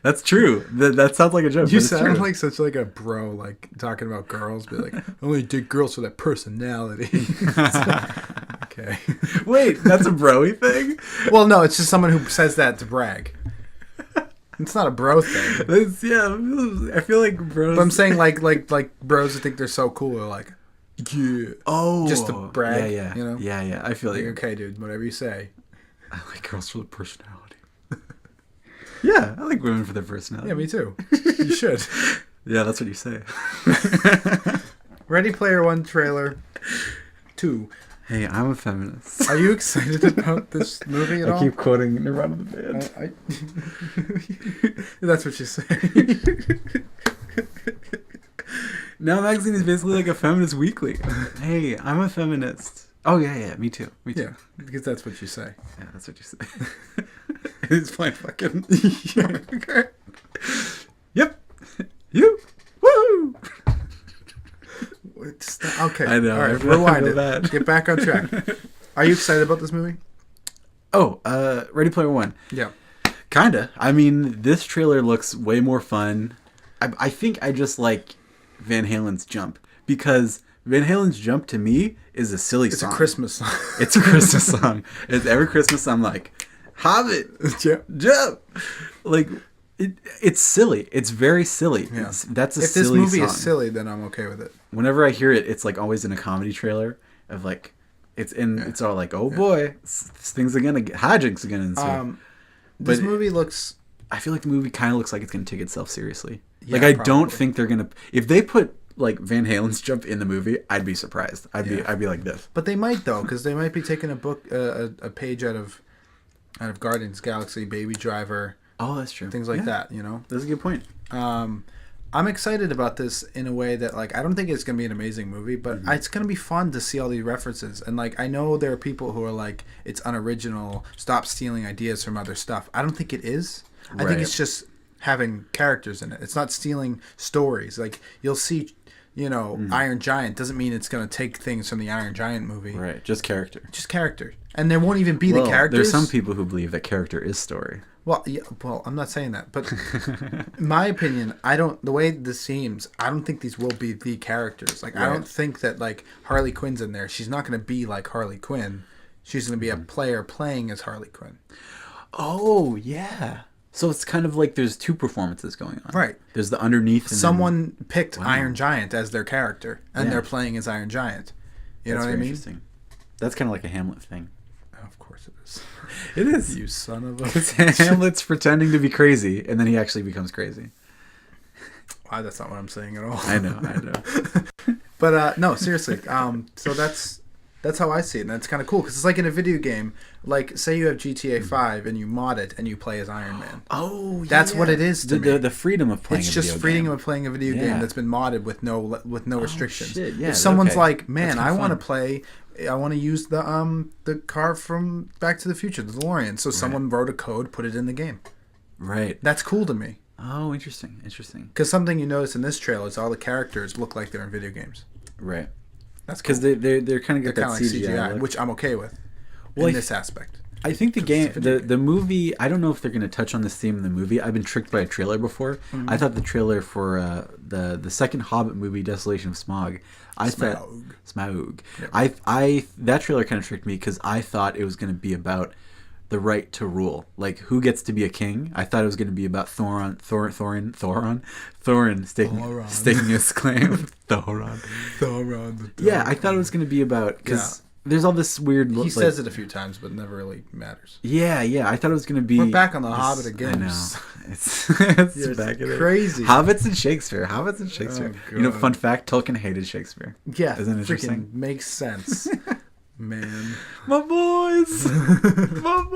That's true. That sounds like a joke. You sound like such like a bro, like talking about girls, but like, I only dig girls for that personality. Okay. Wait, that's a bro-y thing? Well, no, it's just someone who says that to brag. It's not a bro thing. I feel like bros. But I'm saying like bros who think they're so cool are like, yeah. Oh. Just to brag. Yeah. You know? Yeah. I feel like. Okay, dude, whatever you say. I like girls for the personality. Yeah, I like women for their personality. Yeah, me too. You should. Yeah, that's what you say. Ready Player One trailer 2. Hey, I'm a feminist. Are you excited about this movie at all? I keep quoting Nirvana the band. That's what you say. Now Magazine is basically like a feminist weekly. Hey, I'm a feminist. Oh, yeah, me too. Yeah, because that's what you say. Yeah, that's what you say. He's playing fucking... Yep. You. Okay. I know. All right, I feel rewind it. bad. Get back on track. Are you excited about this movie? Oh, Ready Player One. Yeah. Kinda. I mean, this trailer looks way more fun. I think I just like Van Halen's Jump, because Van Halen's Jump to me is a silly song. It's a Christmas song. It's a Christmas song. It's every Christmas I'm like, Hobbit, jump. Like, it's silly. It's very silly. Yeah. That's a if silly this movie song. is silly, then I'm okay with it. Whenever I hear it, it's like always in a comedy trailer of like, it's all like, oh boy, things are gonna hijinks are gonna ensue. This movie looks. I feel like the movie kind of looks like it's gonna take itself seriously. Yeah, like I probably. don't think they're gonna. If they put like Van Halen's Jump in the movie, I'd be surprised. I'd be like this. But they might though, because they might be taking a page out of Guardians of the Galaxy, Baby Driver. Oh, that's true. Things like that, you know. That's a good point. I'm excited about this in a way that, like, I don't think it's gonna be an amazing movie, but it's gonna be fun to see all these references. And like, I know there are people who are like, it's unoriginal. Stop stealing ideas from other stuff. I don't think it is. I think it's just having characters in it. It's not stealing stories. Like, you'll see, you know, Iron Giant doesn't mean it's gonna take things from the Iron Giant movie. Right. Just character. Just character. And there won't even be the characters. There's some people who believe that character is story. Well, yeah, well, I'm not saying that, but in my opinion, the way this seems, I don't think these will be the characters. Like, I don't think that, like, Harley Quinn's in there. She's not going to be like Harley Quinn. She's going to be a player playing as Harley Quinn. Oh, yeah. So it's kind of like there's two performances going on. Right. There's the underneath. And someone picked Iron Giant as their character, and they're playing as Iron Giant. You know what I mean? Interesting. That's kind of like a Hamlet thing. Of course it is. It is. You son of a... Hamlet's pretending to be crazy, and then he actually becomes crazy. Wow, that's not what I'm saying at all. I know. But, no, seriously. So that's how I see it, and that's kind of cool, because it's like in a video game. Like, say you have GTA 5, and you mod it, and you play as Iron Man. Oh, yeah. That's what it is to me. The freedom of playing it's a video game. It's just freedom of playing a video game that's been modded with no restrictions. Shit, yeah, if someone's like, man, I want to play... I want to use the car from Back to the Future, the DeLorean. So someone wrote a code, put it in the game. Right. That's cool to me. Oh, interesting. Because something you notice in this trailer is all the characters look like they're in video games. Right. That's cool. Because they're kind of got that like CGI look. Which I'm okay with in this aspect. I think the movie, I don't know if they're going to touch on this theme in the movie. I've been tricked by a trailer before. I thought the trailer for the second Hobbit movie, Desolation of Smaug, Smaug. Yeah. That trailer kind of tricked me, because I thought it was going to be about the right to rule, like who gets to be a king. I thought it was going to be about Thorin staking his claim. Thorin. Yeah, I thought it was going to be about, because there's all this weird... He says it a few times, but never really matters. Yeah. I thought it was going to be... We're back on the Hobbit again. I know. It's back in crazy. Hobbits and Shakespeare. Oh, you know, fun fact, Tolkien hated Shakespeare. Yeah. Isn't it interesting? Makes sense. Man. My boys. I'm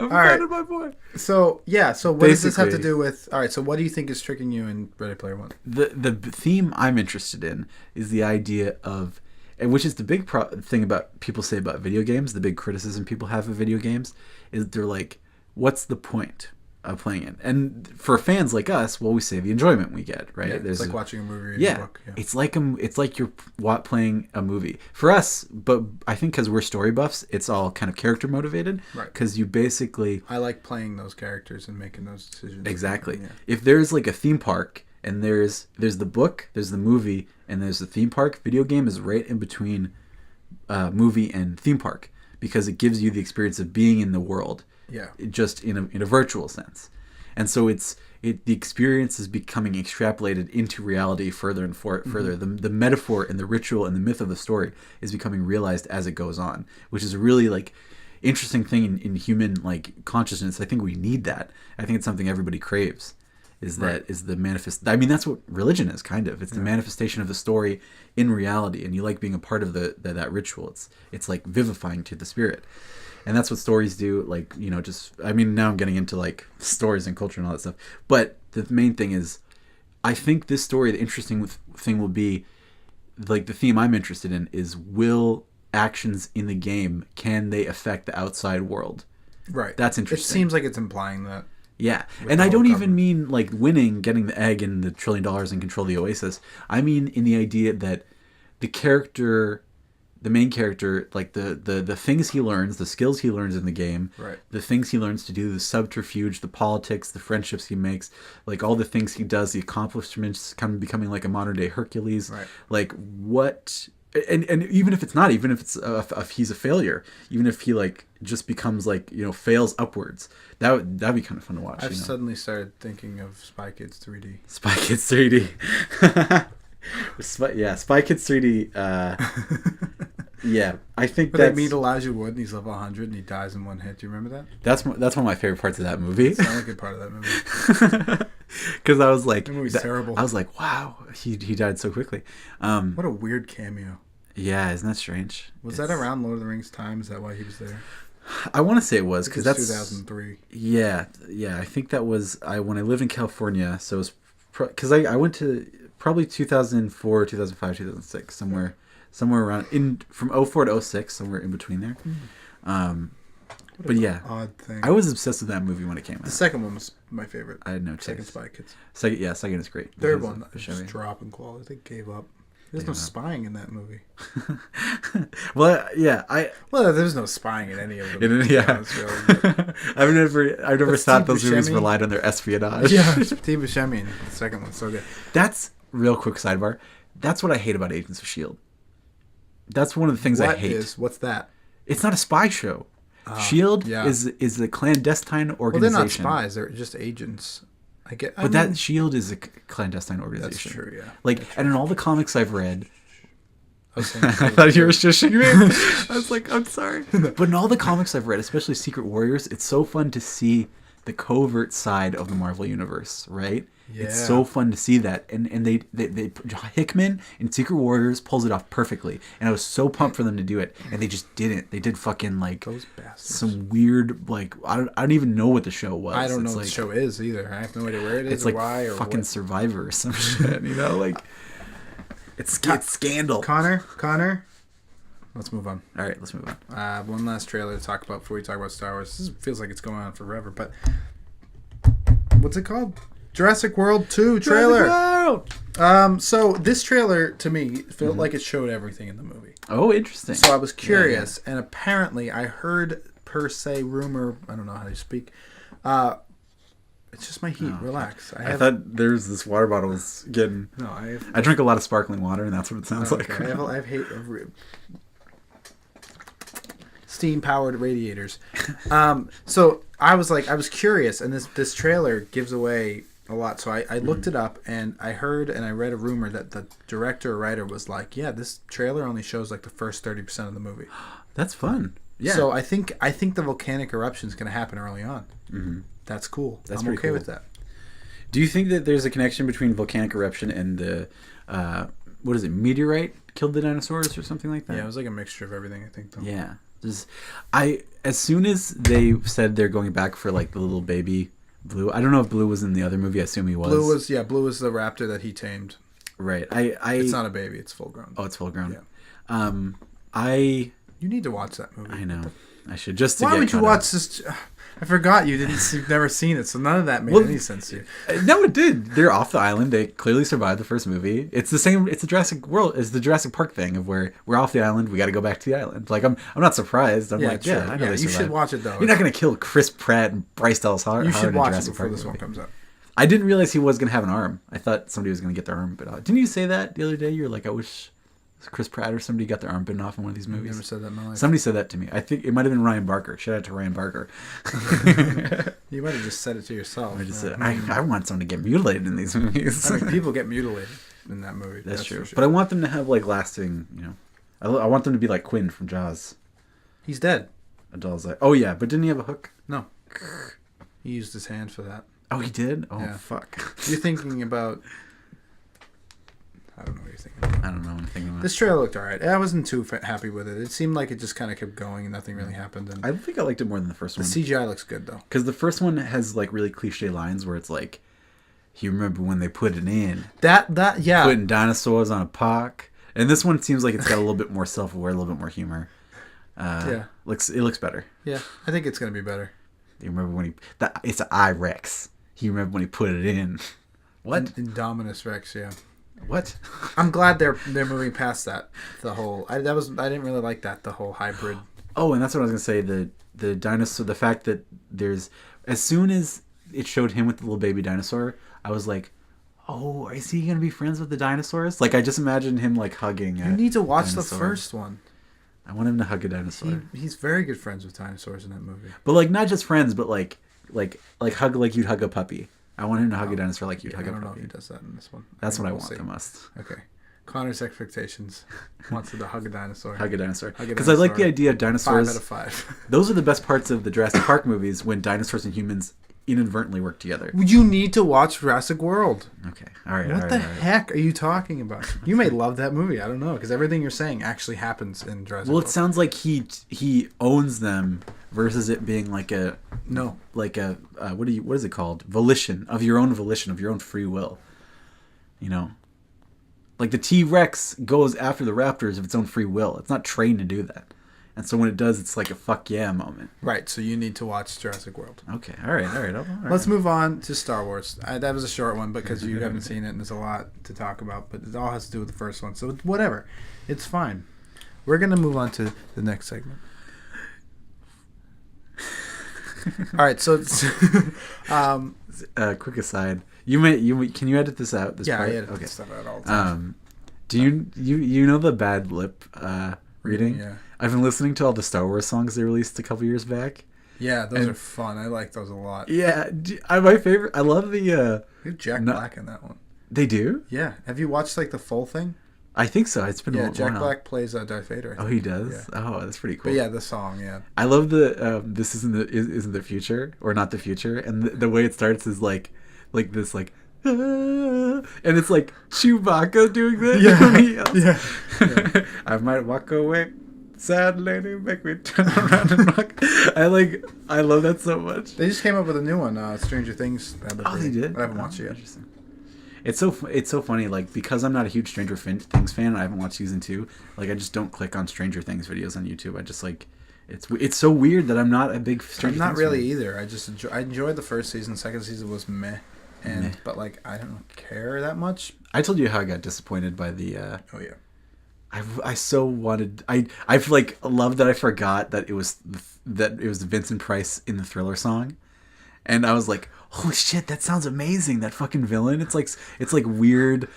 proud of my boy. So what does this have to do with... All right, so what do you think is tricking you in Ready Player One? The theme I'm interested in is the idea of... And which is the big thing about people say about video games, the big criticism people have of video games, is they're like, what's the point of playing it? And for fans like us, well, we say the enjoyment we get, right? Yeah, it's like watching a movie or a book. Yeah. It's like you're playing a movie. For us, but I think because we're story buffs, it's all kind of character motivated. Right. Because you basically... I like playing those characters and making those decisions. Exactly. Yeah. If there's like a theme park, and there's the book, there's the movie, and there's the theme park, video game is right in between movie and theme park, because it gives you the experience of being in the world, just in a virtual sense. And so the experience is becoming extrapolated into reality further and further. The metaphor and the ritual and the myth of the story is becoming realized as it goes on, which is a really like interesting thing in human like consciousness. I think we need that. I think it's something everybody craves. Is the manifest? I mean, that's what religion is, kind of. It's the manifestation of the story in reality, and you like being a part of that ritual. It's like vivifying to the spirit, and that's what stories do. Like, you know, just I mean, now I'm getting into like stories and culture and all that stuff. But the main thing is, I think this story, the interesting thing will be, like the theme I'm interested in is, will actions in the game, can they affect the outside world? Right. That's interesting. It seems like it's implying that. Yeah, With and the I don't whole even mean like winning, getting the egg and the $1 trillion and control the Oasis. I mean in the idea that the main character, like the things he learns, the skills he learns in the game, Right. the things he learns to do, the subterfuge, the politics, the friendships he makes, like all the things he does, the accomplishments, kind of becoming like a modern day Hercules. Right. Like what, and even if it's not, even if it's if he's a failure, even if he like just becomes like fails upwards, that'd be kind of fun to watch. I've suddenly started thinking of Spy Kids 3D. Spy Kids 3D. Spy Kids 3D. Yeah, I think But they meet Elijah Wood and he's level 100 and he dies in one hit. Do you remember that? That's one of my favorite parts of that movie. It's not a good part of that movie. Because I was like, That movie's terrible. I was like, wow, he died so quickly. What a weird cameo. Yeah, isn't that strange? Was that around Lord of the Rings time? Is that why he was there? I want to say it was because that's 2003. Yeah. I think that was when I lived in California. So it was because I went to probably 2004, 2005, 2006, somewhere around from 04 to 06, somewhere in between there. But yeah, odd thing. I was obsessed with that movie when it came out. The second one was my favorite. I had no Second taste. Spy Kids. Second is great. Third one was just dropping quality. They gave up. There's no spying in that movie. Well, yeah, Well, there's no spying in any of them. Yeah. I've never thought those movies relied on their espionage. Yeah, Steve Buscemi in the second one, so good. That's real quick sidebar. That's what I hate about Agents of S.H.I.E.L.D. That's one of the things I hate. What's that? It's not a spy show. S.H.I.E.L.D. is a clandestine organization. Well, they're not spies. They're just agents. But S.H.I.E.L.D. is a clandestine organization. That's true, yeah. Like, and in all the comics I've read... I thought you were shushing me. I was like, I'm sorry. But in all the comics I've read, especially Secret Warriors, it's so fun to see the covert side of the Marvel Universe, right? Yeah. It's so fun to see that. And they Hickman in Secret Warriors pulls it off perfectly. And I was so pumped for them to do it. And they just didn't. They did fucking like those bastards. Some weird like I don't even know what the show was. I don't know what the show is either. I have no idea where it is it's like or why or fucking what. Survivor or some shit, like it's scandal. Connor, let's move on. All right, let's move on. One last trailer to talk about before we talk about Star Wars. This feels like it's going on forever, but what's it called? Jurassic World 2 trailer. So this trailer to me felt like it showed everything in the movie. Oh, interesting. So I was curious, and apparently I heard per se rumor. I don't know how to speak. It's just my heat. Relax. I thought there's this water bottle was getting. No, I drink a lot of sparkling water, and that's what it sounds like. I have hate steam powered radiators. So I was curious, and this trailer gives away a lot. So I looked it up, and I heard and I read a rumor that the director or writer was like, "Yeah, this trailer only shows like the first 30% of the movie." That's fun. Yeah. So I think the volcanic eruption is going to happen early on. Mm-hmm. That's cool. That's I'm okay cool with that. Do you think that there's a connection between volcanic eruption and the what is it, meteorite killed the dinosaurs or something like that? Yeah, it was like a mixture of everything, I think. Though. Yeah. As soon as they said they're going back for like the little baby Blue. I don't know if Blue was in the other movie. I assume he was. Blue was the raptor that he tamed. Right. It's not a baby. It's full grown. Oh, it's full grown. Yeah. You need to watch that movie. I know. I should just. Why would you watch this? I forgot you've never seen it, so none of that made any sense to you. No, it did. They're off the island. They clearly survived the first movie. It's the same. It's the Jurassic World. It's the Jurassic Park thing of where we're off the island. We got to go back to the island. Like I'm not surprised. I'm like, yeah, I know they survived. You should watch it though. You're not gonna kill Chris Pratt and Bryce Dallas Howard. You should watch Jurassic it before Park this movie. one comes out. I didn't realize he was gonna have an arm. I thought somebody was gonna get their arm bit off. Didn't you say that the other day? You're like, I wish Chris Pratt or somebody got their arm bitten off in one of these movies. Never said that in my life. Somebody said that to me. I think it might have been Ryan Barker. Shout out to Ryan Barker. You might have just said it to yourself. I just said, I want someone to get mutilated in these movies. I mean, people get mutilated in that movie. That's true. Sure. But I want them to have like lasting, I want them to be like Quinn from Jaws. He's dead. Adol's like, oh yeah, but didn't he have a hook? No. He used his hand for that. Oh, he did? Oh, yeah. Fuck. You're thinking about... I don't know what you're thinking about. I don't know what I'm thinking about. This trailer looked alright. I wasn't too happy with it. It seemed like it just kind of kept going and nothing really happened. And I think I liked it more than the first one. The CGI looks good, though. Because the first one has like really cliche lines where it's like, you remember when they put it in. Yeah. Putting dinosaurs on a park. And this one seems like it's got a little bit more self-aware, a little bit more humor. It looks better. Yeah, I think it's going to be better. You remember when it's an I-Rex. You remember when he put it in. What? Indominus Rex, yeah. What? I'm glad they're moving past that. The whole I didn't really like that, the whole hybrid. Oh, and that's what I was gonna say. The dinosaur, the fact that there's, as soon as it showed him with the little baby dinosaur, I was like, oh, is he gonna be friends with the dinosaurs? Like I just imagined him like hugging. You need to watch dinosaur. the first one. I want him to hug a dinosaur. He's very good friends with dinosaurs in that movie. But like not just friends, but like hug like you'd hug a puppy. I want him to hug a dinosaur like you'd hug a puppy. I don't know if he does that in this one. That's what I want the most. Okay. Connor's expectations. Wants him to hug a dinosaur. Hug a dinosaur. Because I like the idea of dinosaurs. 5 out of 5. Those are the best parts of the Jurassic Park movies, when dinosaurs and humans inadvertently work together. You need to watch Jurassic World. Okay. All right. What the heck are you talking about? You may love that movie. I don't know, because everything you're saying actually happens in Jurassic World. Well, it sounds like he owns them versus it being like a what is it called? Volition, of your own free will. You know, like the T-Rex goes after the raptors of its own free will. It's not trained to do that. And so when it does, it's like a fuck yeah moment. Right, so you need to watch Jurassic World. Okay, all right. Let's move on to Star Wars. That was a short one because you haven't seen it and there's a lot to talk about, but it all has to do with the first one. So whatever. It's fine. We're going to move on to the next segment. All right, so quick aside. Can you edit this out? Yeah, part? I edit this stuff out all the time. Do you know the Bad Lip reading? Yeah. I've been listening to all the Star Wars songs they released a couple years back. Yeah, those are fun. I like those a lot. Yeah, my favorite. I love the. You have Jack Black in that one. They do? Yeah. Have you watched like the full thing? I think so. It's been a while. Jack Black plays Darth Vader. Oh, he does. Yeah. Oh, that's pretty cool. But yeah, the song. Yeah. I love the "This isn't the future" or not the future, and the way it starts is like this like. And it's like Chewbacca doing that. Yeah. I might walk away. Sad lady, make me turn around and rock. I love that so much. They just came up with a new one, Stranger Things. They did? I haven't watched it yet. Interesting. It's so funny, like, because I'm not a huge Stranger Things fan, I haven't watched season 2, like, I just don't click on Stranger Things videos on YouTube. I just, like, it's so weird that I'm not a big Stranger Things I'm not really fan. either. I enjoyed the first season. Second season was meh. But, like, I don't care that much. I told you how I got disappointed by the... Oh, yeah. I so wanted... I've like, loved that I forgot that it was Vincent Price in the Thriller song. And I was like, holy shit, that sounds amazing. That fucking villain. It's like weird,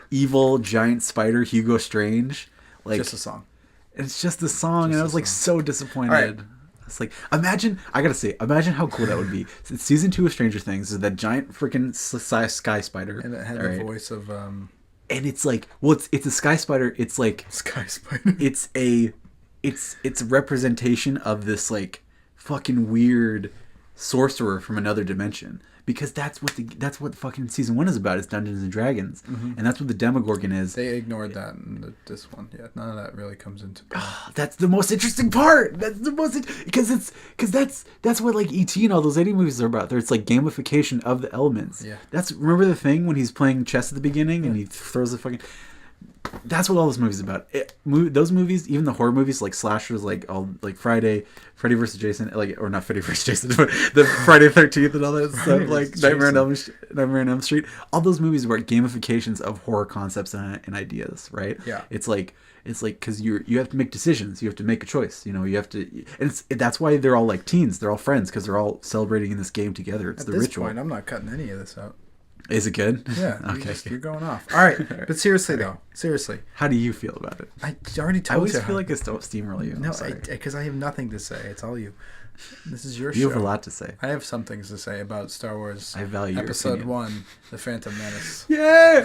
evil, giant spider Hugo Strange. Like, just a song. It's just a song. And I was like so disappointed. Right. It's like, imagine how cool that would be. It's season 2 of Stranger Things is that giant freaking sky spider. And it had the voice of... And it's like, well, it's a sky spider. It's like sky spider. It's a representation of this like fucking weird sorcerer from another dimension, because that's what fucking season 1 is about. It's Dungeons and Dragons, and that's what the Demogorgon is. They ignored that in this one. Yeah, none of that really comes into play. That's the most interesting part. That's the most because that's what like E.T. and all those 80 movies are about. It's like gamification of the elements. Yeah. Remember the thing when he's playing chess at the beginning and he throws the fucking. That's what all those movies are about. Those movies, even the horror movies, like slashers, like all like Freddy vs. Jason, like, or not Freddy vs. Jason, but the Friday 13th and all that stuff, like Nightmare on Elm Street. All those movies were gamifications of horror concepts and ideas, right? Yeah. It's like because you have to make decisions, you have to make a choice, you have to, and that's why they're all like teens, they're all friends because they're all celebrating in this game together. It's the ritual. At this point, I'm not cutting any of this out. Is it good? Yeah. Okay. You're going off. All right. But seriously, though. Seriously. How do you feel about it? I already told you. I always feel like I don't steamroll you. No, because I have nothing to say. It's all you. This is your show. You have a lot to say. I have some things to say about Star Wars. I value Episode 1, The Phantom Menace. Yeah!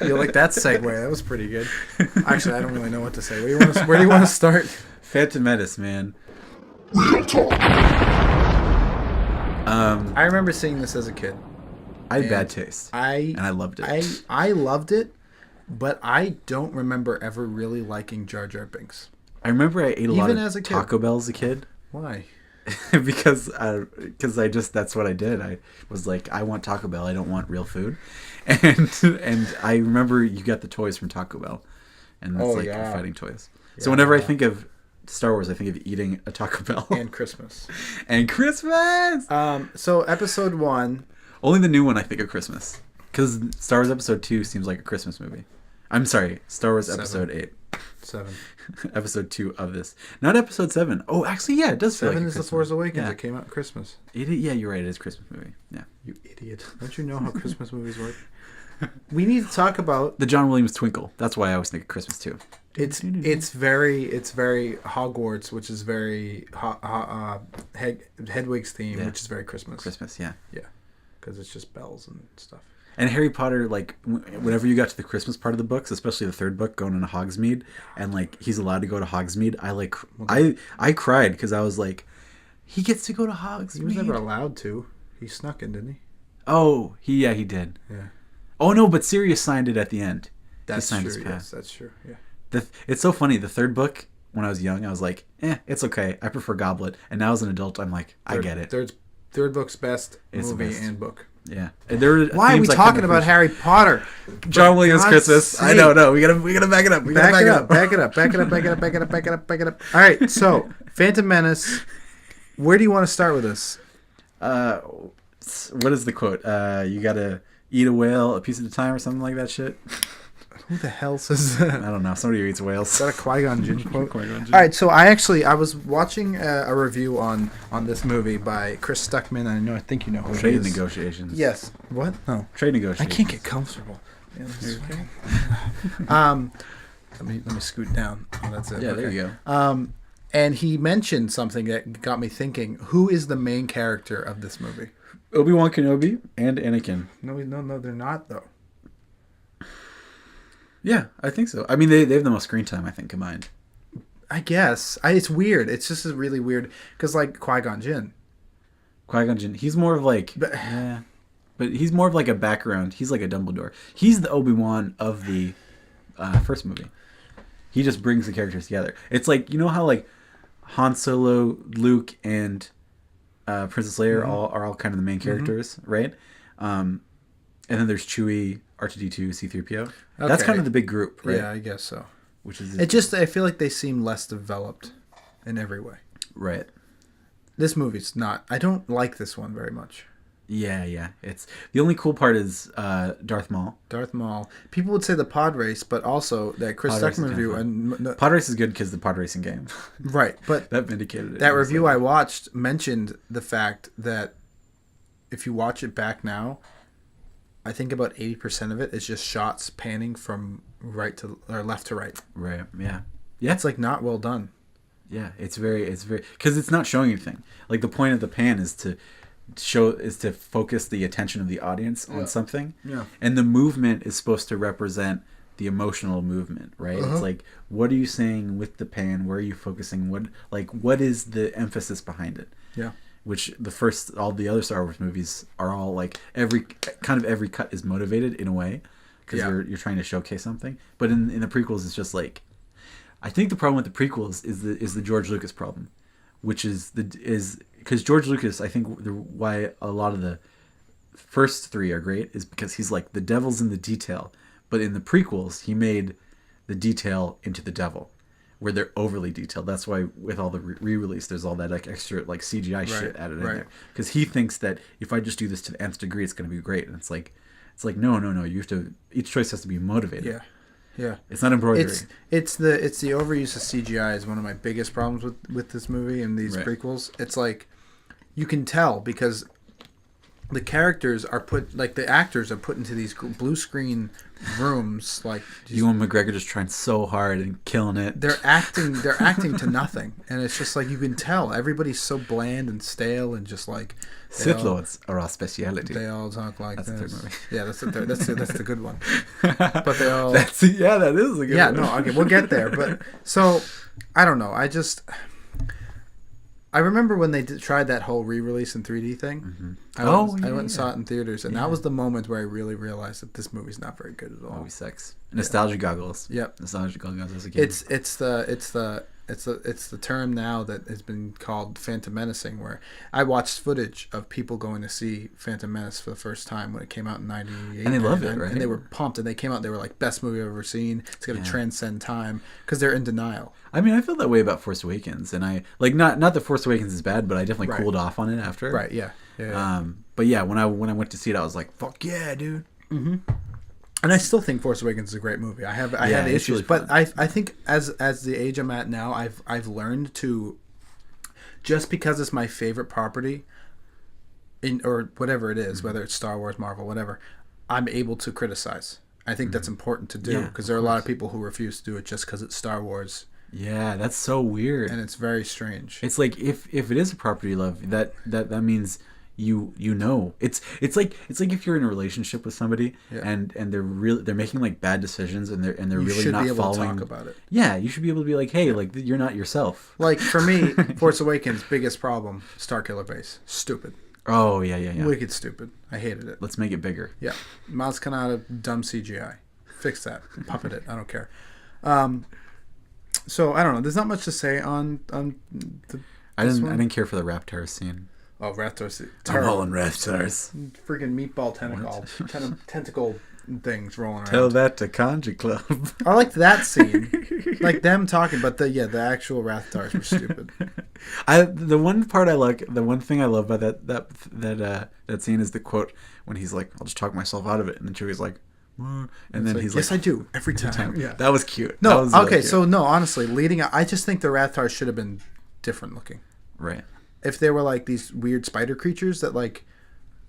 You like that segue? That was pretty good. Actually, I don't really know what to say. Where do you want to start? Phantom Menace, man. Real talk. I remember seeing this as a kid. I had bad taste. And I loved it. I loved it, but I don't remember ever really liking Jar Jar Binks. I remember I ate a lot as a of kid. Taco Bell as a kid. Why? because that's what I did. I was like, I want Taco Bell. I don't want real food. And I remember you got the toys from Taco Bell, and that's your fighting toys. So whenever I think of Star Wars, I think of eating a Taco Bell And Christmas. and Christmas. So Episode 1. Only the new one I think of Christmas, because Star Wars Episode 2 seems like a Christmas movie. I'm sorry, Star Wars 7. Episode 8. 7. Episode 2 of this, not Episode 7. Oh, actually, yeah, it does. 7 feel like is The Force Awakens. It came out at Christmas. Yeah, you're right. It is a Christmas movie. Yeah, You idiot! Don't you know how Christmas movies work? We need to talk about the John Williams Twinkle. That's why I always think of Christmas too. it's very Hogwarts, which is very Hedwig's theme, Yeah. which is very Christmas. Christmas, yeah. Yeah, because it's just bells and stuff. And Harry Potter, like, whenever you got to the Christmas part of the books, especially the third book, going into Hogsmeade, and, like, he's allowed to go to Hogsmeade, I cried, because I was like, he gets to go to Hogsmeade. He was never allowed to. He snuck in, didn't he? Oh, he did. Yeah. Oh, no, but Sirius signed it at the end. That's he signed true. his Yes, pass. that's true. Yeah. It's so funny. The third book, when I was young, I was like, it's okay. I prefer Goblet. And now as an adult, I'm like, I get it. Third book's best It's the movie best. and book. Yeah. And there are Why are we themes I talking couldn't about appreciate. Harry Potter? John Williams God's Christmas. sake. I know. No, we gotta back it up. We gotta Back it up. Back it up. Back it up. Back it up. Back it up. Back it up. Back it up. All right. So, Phantom Menace. Where do you want to start with this? What is the quote? You gotta eat a whale a piece at a time or something like that shit. Who the hell says that? I don't know. Somebody who eats whales. Is that a Qui-Gon Jinn quote? Qui-Gon Jinn. All right, so I was watching a review on this movie by Chris Stuckman. I think you know who he Trade is. negotiations. Yes. What? No. Trade I negotiations. can't get comfortable. Yeah, okay. Let me scoot down. Oh, that's it. Yeah, Okay. there you go. And he mentioned something that got me thinking. Who is the main character of this movie? Obi-Wan Kenobi and Anakin. No, they're not though. Yeah, I think so. I mean, they have the most screen time, I think, combined. I guess. It's weird. It's just really weird because like Qui-Gon Jinn. Qui-Gon Jinn, he's more of like... But he's more of like a background. He's like a Dumbledore. He's the Obi-Wan of the first movie. He just brings the characters together. It's like, you know how like Han Solo, Luke, and Princess Leia are all kind of the main characters, right? And then there's Chewie, R2-D2, C-3PO. That's Okay. kind of the big group, right? Yeah, I guess so. Which is I feel like they seem less developed in every way. right. This movie's not. I don't like this one very much. Yeah. It's the only cool part is Darth Maul. Darth Maul. People would say the pod race, but also that Chris Pod race is Stuckman review. kinda Pod race is good because the pod racing game. Right, but That vindicated it. that review I watched mentioned the fact that if you watch it back now, I think about 80% of it is just shots panning from right to or left to right. Right. Yeah. It's like not well done. Yeah. It's very because it's not showing anything. Like the point of the pan is to focus the attention of the audience on something. Yeah. And the movement is supposed to represent the emotional movement, right? It's like, what are you saying with the pan? Where are you focusing? What is the emphasis behind it? Yeah. Which all the other Star Wars movies are all like every cut is motivated in a way because you're trying to showcase something. But in the prequels, it's just like, I think the problem with the prequels is the George Lucas problem, which is because George Lucas, I think why a lot of the first three are great is because he's like the devil's in the detail, but in the prequels he made the detail into the devil, where they're overly detailed. That's why with all the re-release, there's all that like extra like CGI shit added in there because he thinks that if I just do this to the nth degree, it's going to be great, and it's like no, you have to. Each choice has to be motivated. Yeah. It's not embroidery. It's the overuse of CGI is one of my biggest problems with this movie and these prequels. It's like you can tell because the characters are the actors are put into these blue screen rooms like Ewan McGregor just trying so hard and killing it. They're acting to nothing, and it's just like you can tell everybody's so bland and stale and just like Sith Lords are our speciality. They all talk like that's this. The third movie. Yeah, that's the third. That's the good one. But they all. that is a good one. Yeah, no, okay, we'll get there. But so I don't know. I remember when they tried that whole re-release in 3D thing. I went and saw it in theaters, and that was the moment where I really realized that this movie's not very good at all. Movie sex. Nostalgia goggles. Yep. Nostalgia goggles as a kid. It's the It's the term now that has been called phantom menacing, where I watched footage of people going to see Phantom Menace for the first time when it came out in '98, And they loved it, right? And they were pumped, and they came out. They were like, best movie I've ever seen. It's gonna transcend time, because they're in denial. I mean, I feel that way about Force Awakens, and I like not that Force Awakens is bad, but I definitely cooled off on it after. Right? Yeah. But yeah, when I went to see it, I was like, fuck yeah, dude. Mm-hmm. And I still think Force Awakens is a great movie. I have issues, really but I think as the age I'm at now, I've learned to, just because it's my favorite property, or whatever it is, whether it's Star Wars, Marvel, whatever, I'm able to criticize. I think that's important to do, because there are a lot of people who refuse to do it just because it's Star Wars. Yeah, that's so weird, and it's very strange. It's like if it is a property you love, that means. You know it's like if you're in a relationship with somebody and they're making like bad decisions and they're really not following. You should be able to talk about it. Yeah, you should be able to be like, hey, like you're not yourself. Like for me, Force Awakens biggest problem: Starkiller Base. Stupid. Oh yeah. Wicked stupid. I hated it. Let's make it bigger. Yeah, Maz Kanata, dumb CGI. Fix that. Puppet it. I don't care. So I don't know. There's not much to say on the. I didn't care for the Raptors scene. Oh, Raptors. I'm all in Raptors. Freaking meatball tentacle things rolling around. Tell that to Conja Club. I liked that scene. Like them talking, but the actual Raptors were stupid. The one thing I love about that scene is the quote when he's like, I'll just talk myself out of it. And then Chewie's like, and then he's like, yes, I do. Every time. Yeah. That was cute. No, was really cute. So no, honestly, leading up, I just think the Raptors should have been different looking. Right. If they were like these weird spider creatures that like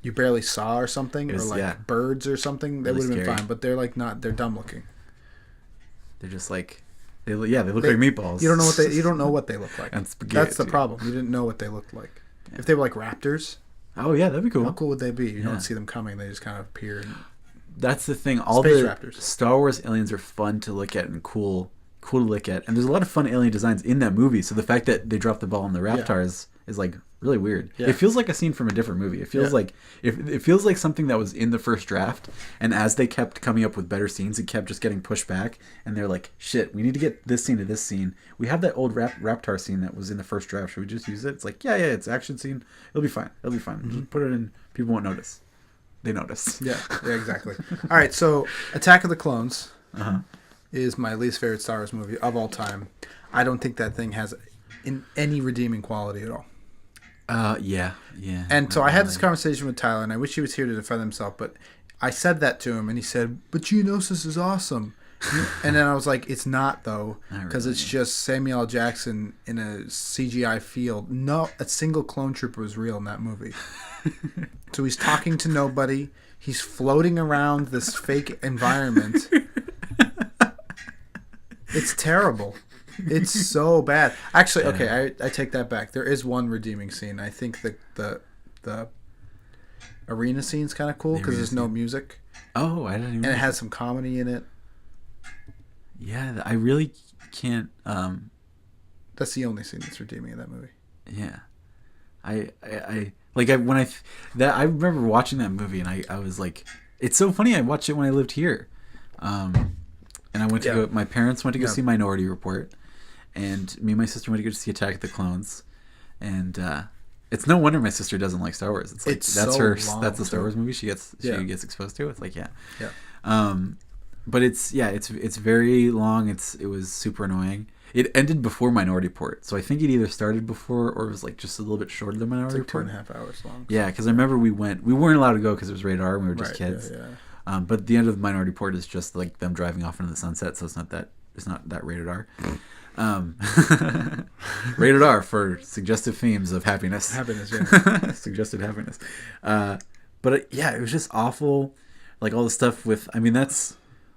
you barely saw or something, or like birds or something, that would have been fine. But they're like not. They're dumb looking. They're just like they look like meatballs. You don't know what they look like. And spaghetti. That's the problem. You didn't know what they looked like. Yeah. If they were like raptors. Oh yeah, that'd be cool. How cool would they be? You don't see them coming. They just kind of appear. That's the thing. All Space the raptors. Star Wars aliens are fun to look at and cool to look at, and there's a lot of fun alien designs in that movie. So the fact that they dropped the ball on the Raptors is like really weird. Yeah. It feels like a scene from a different movie. It feels like it feels like something that was in the first draft, and as they kept coming up with better scenes, it kept just getting pushed back. And they're like, "Shit, we need to get this scene to this scene. We have that old Raptor scene that was in the first draft. Should we just use it?" It's like, yeah, it's an action scene. It'll be fine. Mm-hmm. Just put it in. People won't notice. They notice. Yeah, exactly. All right, so Attack of the Clones is my least favorite Star Wars movie of all time. I don't think that thing has any redeeming quality at all. Yeah. And so I had this conversation with Tyler, and I wish he was here to defend himself, but I said that to him, and he said, "But Geonosis is awesome." And then I was like, "It's not though, because it's just Samuel L. Jackson in a CGI field. No, a single clone trooper was real in that movie." So he's talking to nobody. He's floating around this fake environment. It's terrible. It's so bad. Actually, okay, I take that back. There is one redeeming scene. I think the arena scene's kind of cool because there's no music. Oh, I didn't even. And it has some comedy in it. Yeah, I really can't. That's the only scene that's redeeming in that movie. Yeah, I remember watching that movie and I was like, it's so funny. I watched it when I lived here, and I went to go. My parents went to go see Minority Report, and me and my sister went to go see Attack of the Clones, and it's no wonder my sister doesn't like Star Wars. It's like that's the Star Wars movie she gets exposed to. It's like but it's very long. It was super annoying. It ended before Minority Report, so I think it either started before or it was like just a little bit shorter than Minority Report. 2.5 hours long. Yeah, because I remember we weren't allowed to go because it was rated R and we were just kids. Yeah. But the end of the Minority Report is just like them driving off into the sunset, so it's not that rated R. Rated R for suggestive themes of happiness. Suggested happiness. But it was just awful. Like all the stuff with, that's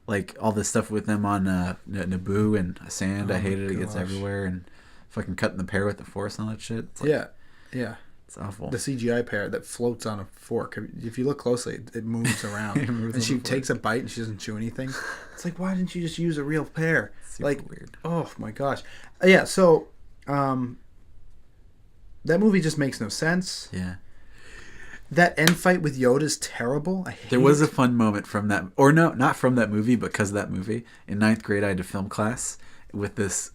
like all the stuff with them on Naboo and sand. I hated it. It gets everywhere and fucking cutting the pear with the Force and all that shit. It's like, yeah. It's awful. The CGI pear that floats on a fork. If you look closely, it moves around. And she takes a bite and she doesn't chew anything. It's like, why didn't you just use a real pear? Super weird. Oh my gosh. Yeah. So, that movie just makes no sense. Yeah. That end fight with Yoda is terrible. There was a fun moment from that, or no, not from that movie, but because of that movie. In 9th grade, I had a film class with this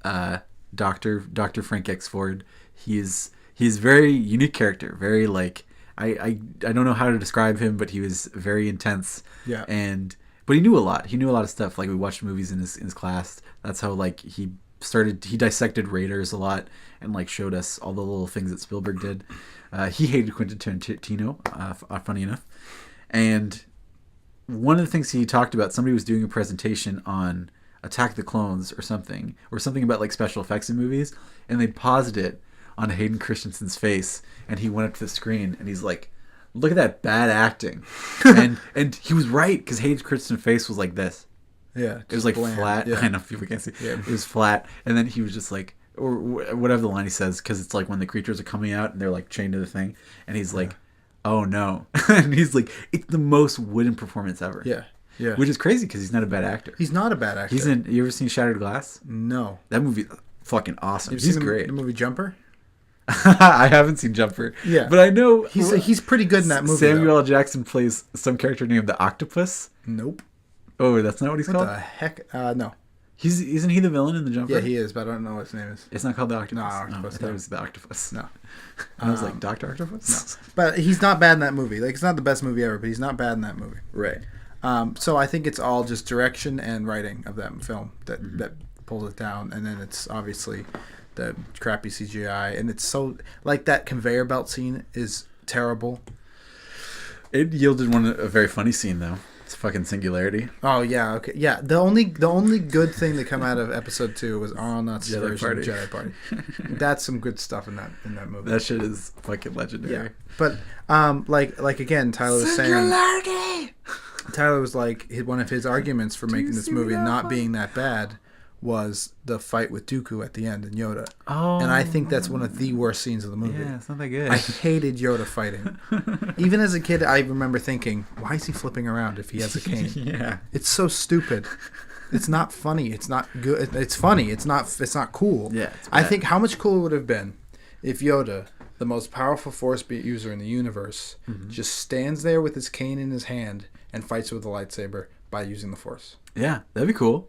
Dr. Frank X. Ford. He's very unique character. Very like I don't know how to describe him, but he was very intense. Yeah. But he knew a lot. He knew a lot of stuff. Like we watched movies in his class. That's how like he dissected Raiders a lot and like showed us all the little things that Spielberg did. He hated Quentin Tarantino, funny enough. And one of the things he talked about, somebody was doing a presentation on Attack of the Clones or something about like special effects in movies, and they paused it on Hayden Christensen's face, and he went up to the screen and he's like, "Look at that bad acting," and he was right, because Hayden Christensen's face was like this. Yeah, it was like bland. flat. Yeah. I know people can't see. Yeah. It was flat, and then he was just like, or whatever the line he says, because it's like when the creatures are coming out and they're like chained to the thing, and he's like, "Oh no," and he's like, it's the most wooden performance ever. Yeah, yeah. Which is crazy because he's not a bad actor. He's not a bad actor. You ever seen Shattered Glass? No. That movie, fucking awesome. You've He's seen great. The movie Jumper? I haven't seen Jumper. Yeah, but I know he's pretty good in that movie. Samuel L. Jackson plays some character named the Octopus. Nope. Oh, that's not what he's What called? the heck? No. Isn't he the villain in the Jumper? Yeah, he is, but I don't know what his name is. It's not called the Octopus. No, Octopus, I thought it was the Octopus. No. I was like, Dr. Octopus? No. But he's not bad in that movie. Like, it's not the best movie ever, but he's not bad in that movie. Right. So I think it's all just direction and writing of that film that pulls it down, and then it's obviously the crappy CGI, and it's so like that conveyor belt scene is terrible. It yielded a very funny scene though. It's fucking Singularity. Oh yeah, okay, yeah. The only good thing that come out of episode 2 was Arnold's version of Jedi Party. That's some good stuff in that movie. That shit is fucking legendary. Yeah, but like again, Tyler was saying. Tyler was like, one of his arguments for making this movie not being that bad was the fight with Dooku at the end and Yoda. Oh. And I think that's one of the worst scenes of the movie. Yeah, it's not that good. I hated Yoda fighting. Even as a kid, I remember thinking, why is he flipping around if he has a cane? Yeah. It's so stupid. It's not funny. It's not good. It's funny. It's not cool. Yeah. I think how much cooler would have been if Yoda, the most powerful Force user in the universe, just stands there with his cane in his hand and fights with a lightsaber by using the Force. Yeah, that'd be cool.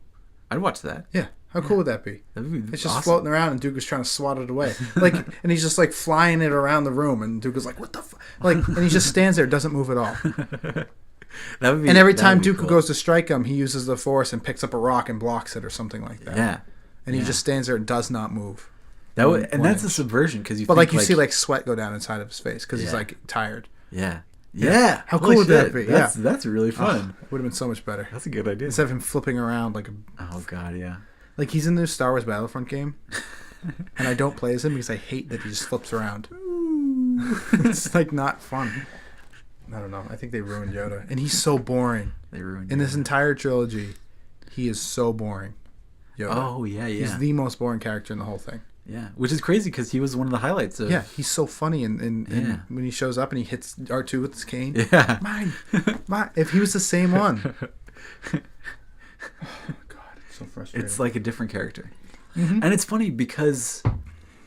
I'd watch that. Yeah. How cool would that be? That'd be It's just awesome. floating around and Duke is trying to swat it away. Like, and he's just like flying it around the room, and Duke is like, "What the fuck?" Like, and he just stands there, doesn't move at all. That would be, and every time Dooku cool. goes to strike him, he uses the Force and picks up a rock and blocks it or something like that. Yeah. And he just stands there and does not move. That would, and that's a subversion because you. But think, like you see like sweat go down inside of his face because he's like tired. Yeah. Yeah. How cool would that be? That's really fun. Would have been so much better. That's a good idea. Instead of him flipping around like a. Oh god, yeah. Like he's in the Star Wars Battlefront game, and I don't play as him because I hate that he just flips around. It's like not fun. I don't know. I think they ruined Yoda, and he's so boring. They ruined in Yoda. this entire trilogy. He is so boring. Yoda. Oh yeah, yeah. He's the most boring character in the whole thing. Yeah, which is crazy because he was one of the highlights of. Yeah, he's so funny, and when he shows up and he hits R2 with his cane. Yeah, mine. If he was the same one. Oh, God, it's so frustrating. It's like a different character, and it's funny because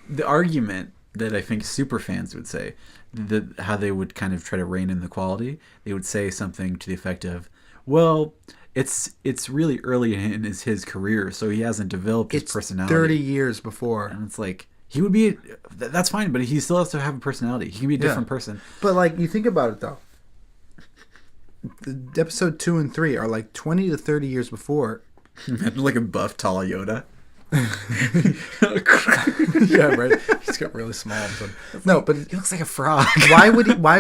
the argument that I think super fans would say, that how they would kind of try to rein in the quality, they would say something to the effect of, "Well, it's really early in his career, so he hasn't developed his personality. 30 years before." And it's like, he would be, that's fine, but he still has to have a personality. He can be a different person. But like, you think about it though. The episode 2 and 3 are like 20 to 30 years before. Like a buff, tall Yoda. Yeah, right. He's got really small. No, but he looks like a frog. Why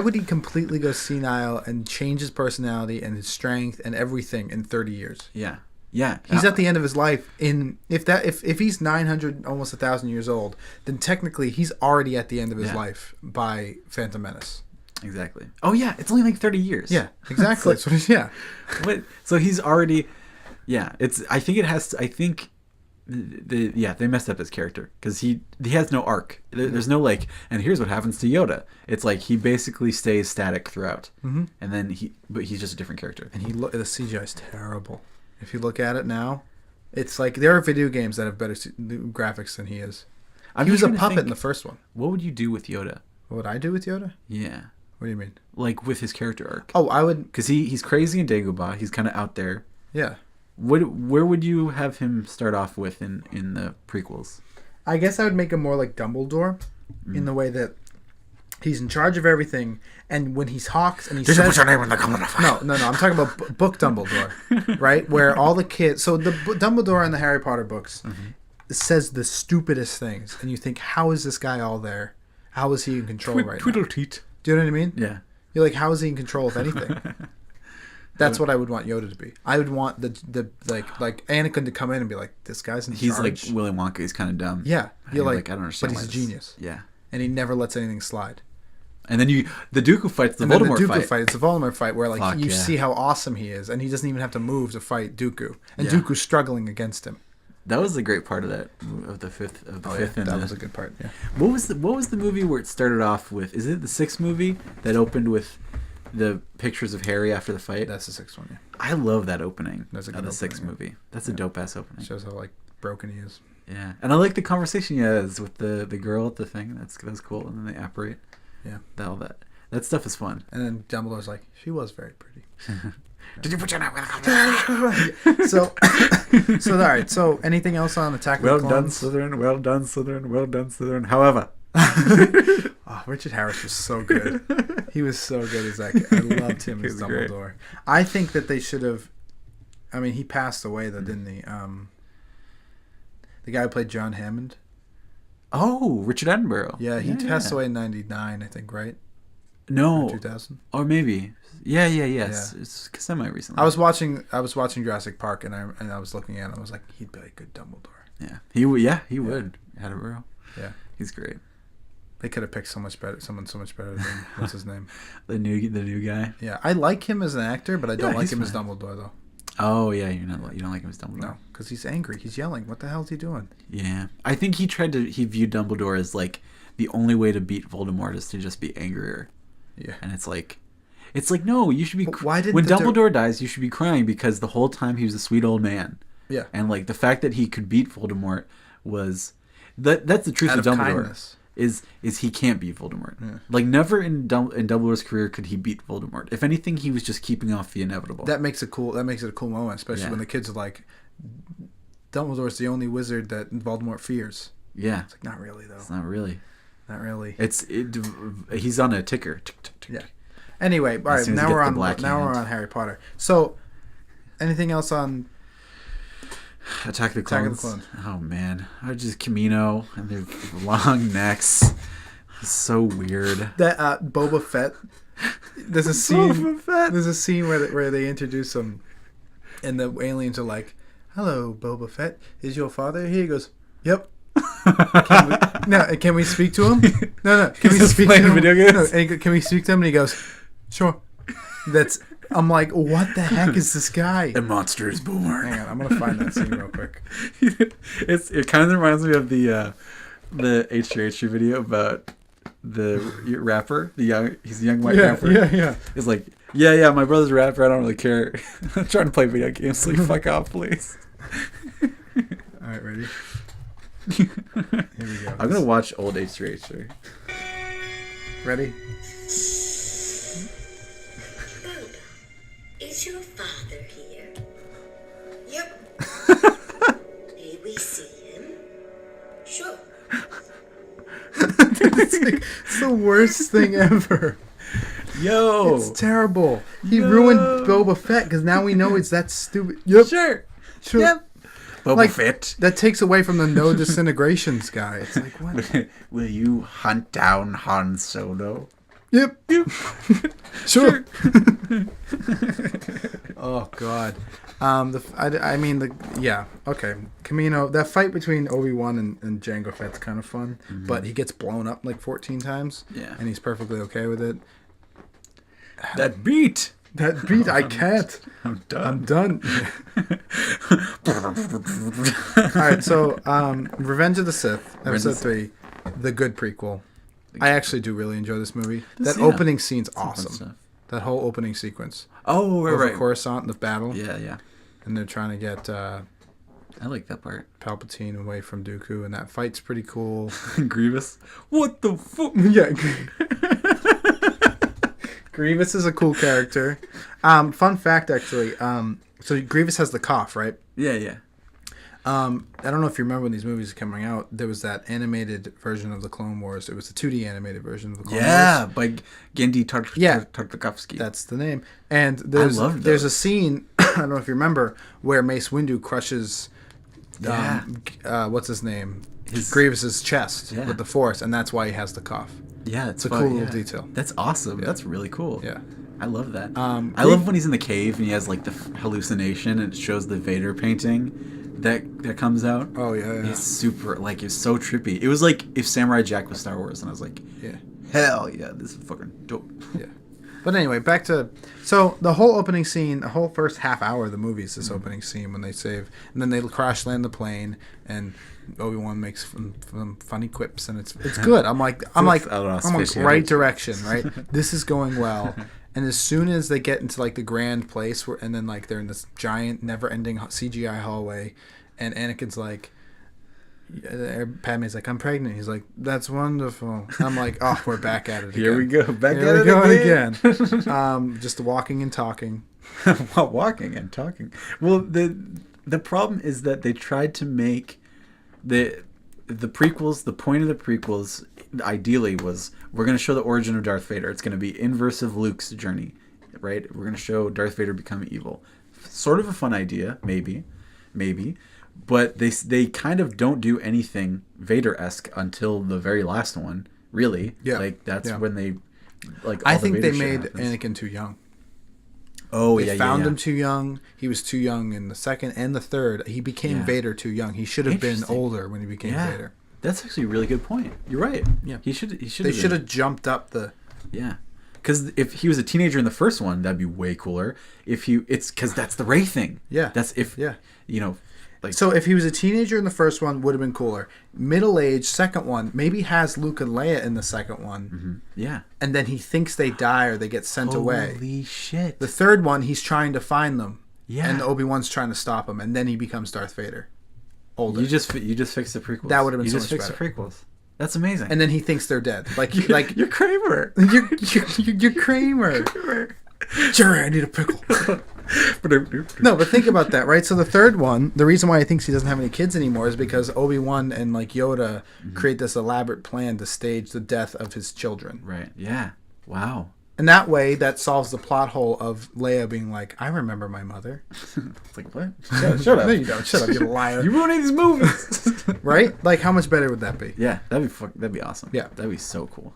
would he completely go senile and change his personality and his strength and everything in 30 years? Yeah. Yeah. He's at the end of his life. If he's 900, almost 1,000 years old, then technically he's already at the end of his life by Phantom Menace. Exactly. Oh yeah, it's only like 30 years. Yeah, exactly. It's like, yeah. What? So he's already. Yeah. I think it has to. I think. They messed up his character because he has no arc. There's no like, and here's what happens to Yoda. It's like he basically stays static throughout, and then but he's just a different character. And the CGI is terrible. If you look at it now, it's like there are video games that have better graphics than he is. He was a puppet in the first one. What would you do with Yoda? What would I do with Yoda? Yeah. What do you mean? Like with his character arc. Oh, I would, because he's crazy in Dagobah. He's kind of out there. Yeah. Where would you have him start off with in the prequels? I guess I would make him more like Dumbledore, in the way that he's in charge of everything, and when he's Hawks and he Did you says, put your name in the comment? no, I'm talking about book Dumbledore, right? Where all the kids, so the Dumbledore in the Harry Potter books says the stupidest things, and you think, how is this guy all there? How is he in control right now? Tweedleteet. Do you know what I mean? Yeah. You're like, how is he in control of anything? That's what I would want Yoda to be. I would want the like Anakin to come in and be like, this guy's in He's charge. like Willy Wonka. He's kind of dumb. Yeah, you're like, I don't understand. but he's a genius, Yeah. and he never lets anything slide. And then the Dooku fights the And then Voldemort the Dooku fight. fight. It's a Voldemort fight where like Fuck, you yeah. see how awesome he is, and he doesn't even have to move to fight Dooku, and Yeah. Dooku's struggling against him. That was a great part of the fifth. And That was a good part. Yeah. What was the movie where it started off with? Is it the sixth movie that opened with the pictures of Harry after the fight? That's the sixth one. Yeah. I love that opening. That's a good of the opening, sixth yeah. movie. That's a dope ass opening. Shows how like broken he is. Yeah, and I like the conversation he has with the girl at the thing. That's cool. And then they apparate. Yeah. All that stuff is fun. And then Dumbledore's like, she was very pretty. Did you put your name in the comment? So all right. So anything else on Attack of Well the done, Clones? Slytherin. Well done, Slytherin. Well done, Slytherin. However, Oh, Richard Harris was so good. He was so good as that kid. I loved him He as was great. Dumbledore. I think that they should have. I mean, he passed away though, didn't he? The guy who played John Hammond. oh, Richard Attenborough. Yeah, he passed away in '99, I think, right? No, 2000. or maybe. Yeah. It's semi recently. I was watching Jurassic Park, and I was looking at him. I was like, he'd be a good Dumbledore. Yeah, he would. Yeah, he would. Attenborough. Yeah, He's great. they could have picked someone so much better than what's his name. The new guy. Yeah, I like him as an actor, but I don't Yeah, like he's him as fine. Dumbledore though. Oh yeah, you don't like him as Dumbledore. No, because he's angry. He's yelling. What the hell is he doing? Yeah, I think he viewed Dumbledore as like the only way to beat Voldemort is to just be angrier, Yeah. and it's like no, you should be. But why did when the Dumbledore dies, you should be crying because the whole time he was a sweet old man, Yeah. and like the fact that he could beat Voldemort was that's the truth Out of of Dumbledore. kindness. Is he can't beat Voldemort. Yeah. Like never in Dumbledore's career could he beat Voldemort. If anything, he was just keeping off the inevitable. That makes it cool moment, especially Yeah. when the kids are like, Dumbledore's the only wizard that Voldemort fears. yeah, It's like, not really though. it's not really. Not really. He's on a ticker. Tick, tick, tick. Yeah. Anyway, all As right. soon as Now you we're get the on. black Now we're hand. on Harry Potter. So, anything else on? Attack the Attack of Clones. the Clones. Oh man, I just Camino and their long necks. It's so weird. That Boba Fett. There's a scene. Boba Fett. There's a scene where they introduce him, and the aliens are like, "Hello, Boba Fett. Is your father here?" He goes, "Yep." Can we speak to him? No. Can we He's just speak to playing him? video games? No, and can we speak to him? And he goes, "Sure." I'm like, what the heck is this guy? A monster is born. Hang on, I'm gonna find that scene real quick. It kind of reminds me of the H3H3 video about the rapper, he's a young white rapper. Yeah. He's like, yeah, my brother's a rapper. I don't really care. I'm trying to play video games. Like, fuck off, please. All right, ready? Here we go. I'm gonna watch old H3H3. Ready? Is your father here? Yep. May we see him? Sure. It's the worst thing ever. Yo, It's terrible. He ruined Boba Fett because now we know it's that stupid. Yep. sure. Sure. Yep. Boba Like, Fett. that takes away from the no disintegrations guy. It's like, what? Will you hunt down Han Solo? Yep. Sure. Oh God. Okay. Camino. That fight between Obi-Wan and Jango Fett's kind of fun, but he gets blown up like 14 times. Yeah. And he's perfectly okay with it. That beat. That beat, I can't. I'm I'm done. done. All right. So, Revenge of the Sith, episode 3, the good prequel. I actually do really enjoy this movie. That opening scene's awesome. That whole opening sequence. Oh, Over right. Coruscant, the battle. Yeah. And they're trying to get I like that part. Palpatine away from Dooku, and that fight's pretty cool. Grievous. What the fuck? Yeah. Grievous is a cool character. Fun fact, actually. So Grievous has the cough, right? Yeah. I don't know if you remember when these movies were coming out. There was that animated version of the Clone Wars. It was the 2D animated version of the Clone Wars. by Gendy Tartakovsky. That's the name. And there's a scene, I don't know if you remember, where Mace Windu crushes, what's his name? Grievous's chest with the Force, and that's why he has the cough. Yeah, it's a cool little detail. That's awesome. Yeah. That's really cool. Yeah. I love that. I love when he's in the cave and he has like the hallucination and it shows the Vader painting that comes out. Oh yeah. It's super, like, it's so trippy. It was like if Samurai Jack was Star Wars, and I was like, hell yeah, this is fucking dope. Yeah. But anyway, back to the whole opening scene, the whole first half hour of the movie is this opening scene when they save, and then they crash land the plane, and Obi-Wan makes some funny quips, and it's good. I'm like right direction, right? This is going well. And as soon as they get into like the grand place, and then like they're in this giant, never-ending CGI hallway, and Anakin's like, Padme's like, I'm pregnant. He's like, that's wonderful. I'm like, oh, we're back at it again. Here we go, Here we go again. Just walking and talking. Walking and talking. Well, the problem is that they tried to make the prequels. The point of the prequels, ideally, was we're going to show the origin of Darth Vader. It's going to be inverse of Luke's journey, right? We're going to show Darth Vader become evil. Sort of a fun idea, maybe. But they kind of don't do anything Vader-esque until the very last one, really. Yeah. Like, that's when they, like, all I think Vader they made happens. Anakin too young. Oh, they found him too young. He was too young in the second and the third. He became Vader too young. He should have been older when he became Vader. That's actually a really good point. You're right. Yeah. He should. They should have jumped up the. Yeah. Because if he was a teenager in the first one, that'd be way cooler. It's because that's the Rey thing. Yeah. That's you know. Like, so if he was a teenager in the first one, would have been cooler. Middle-aged second one, maybe has Luke and Leia in the second one. Mm-hmm. Yeah. And then he thinks they die or they get sent away. Holy shit. The third one, he's trying to find them. Yeah. And Obi-Wan's trying to stop him, and then he becomes Darth Vader. Older. You just fixed the prequels. That would have been so much better. You just fixed the prequels. That's amazing. And then he thinks they're dead. Like you're Kramer. You're Kramer. Jerry, I need a pickle. No, but think about that, right? So the third one, the reason why he thinks he doesn't have any kids anymore is because Obi-Wan and like Yoda create this elaborate plan to stage the death of his children. Right. Yeah. Wow. And that way, that solves the plot hole of Leia being like, I remember my mother. It's like, what? Shut up. No, you don't. Shut up, you liar. You're ruining these movies. Right? Like, how much better would that be? Yeah, that'd be awesome. Yeah. That'd be so cool.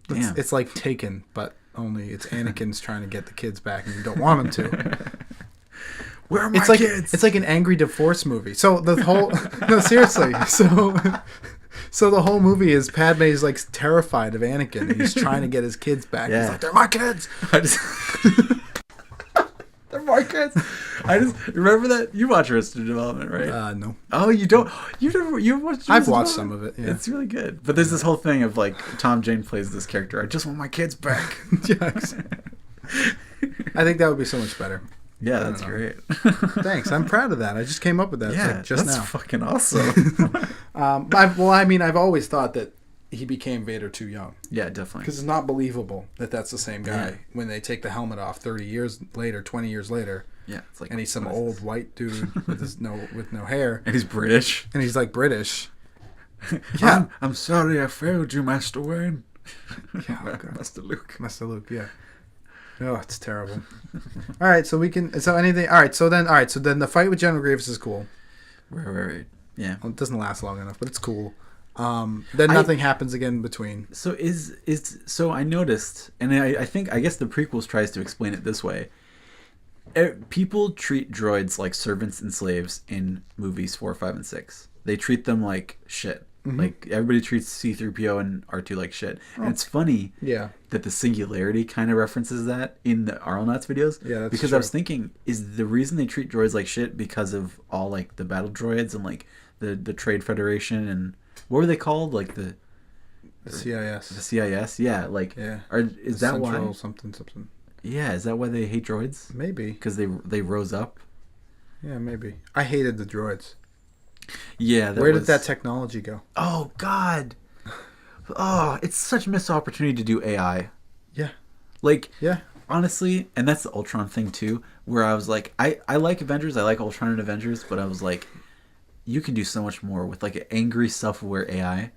Damn. It's like Taken, but only it's Anakin's trying to get the kids back and you don't want him to. Where are my kids? It's like an angry divorce movie. So the whole... No, seriously. So the whole movie is Padme's like terrified of Anakin and he's trying to get his kids back. Yeah. He's like, they're my kids. They're my kids. I just remember that you watch Arrested Development, right? No. Oh, you don't. You watched. I've watched some of it. Yeah. It's really good. But there's this whole thing of like Tom Jane plays this character. I just want my kids back. Yeah, I think that would be so much better. Yeah, that's great. Thanks. I'm proud of that. I just came up with that. Yeah, like just that's now. Fucking awesome. I've always thought that he became Vader too young. Yeah, definitely. Because it's not believable that that's the same guy when they take the helmet off 30 years later, 20 years later. Yeah, it's like, and he's some old white dude with no hair. And he's British. And he's like British. Yeah, I'm sorry I failed you, Master Wayne. Yeah, okay. Master Luke. Master Luke. Yeah. Oh, it's terrible. All right, so we can. So anything. All right, so then the fight with General Grievous is cool. Right. Yeah. Well, it doesn't last long enough, but it's cool. Then nothing happens again in between. So so I noticed, and I guess the prequels tries to explain it this way. People treat droids like servants and slaves in movies 4, 5, and 6. They treat them like shit. Mm-hmm. Like everybody treats C-3PO and R2 like shit. And it's funny that the Singularity kind of references that in the Arlenauts videos. Yeah, that's because true. I was thinking, is the reason they treat droids like shit because of all like the battle droids and like the Trade Federation and what were they called? Like the CIS. The CIS, yeah. Like, is that Central why? Something. Yeah, is that why they hate droids? Maybe because they rose up. Yeah, maybe. I hated the droids. Yeah. Where did that technology go? Oh God. Oh, it's such a missed opportunity to do AI. Yeah. Like, honestly, and that's the Ultron thing too, where I was like, I like Avengers, I like Ultron and Avengers, but I was like, you can do so much more with like an angry, self-aware AI.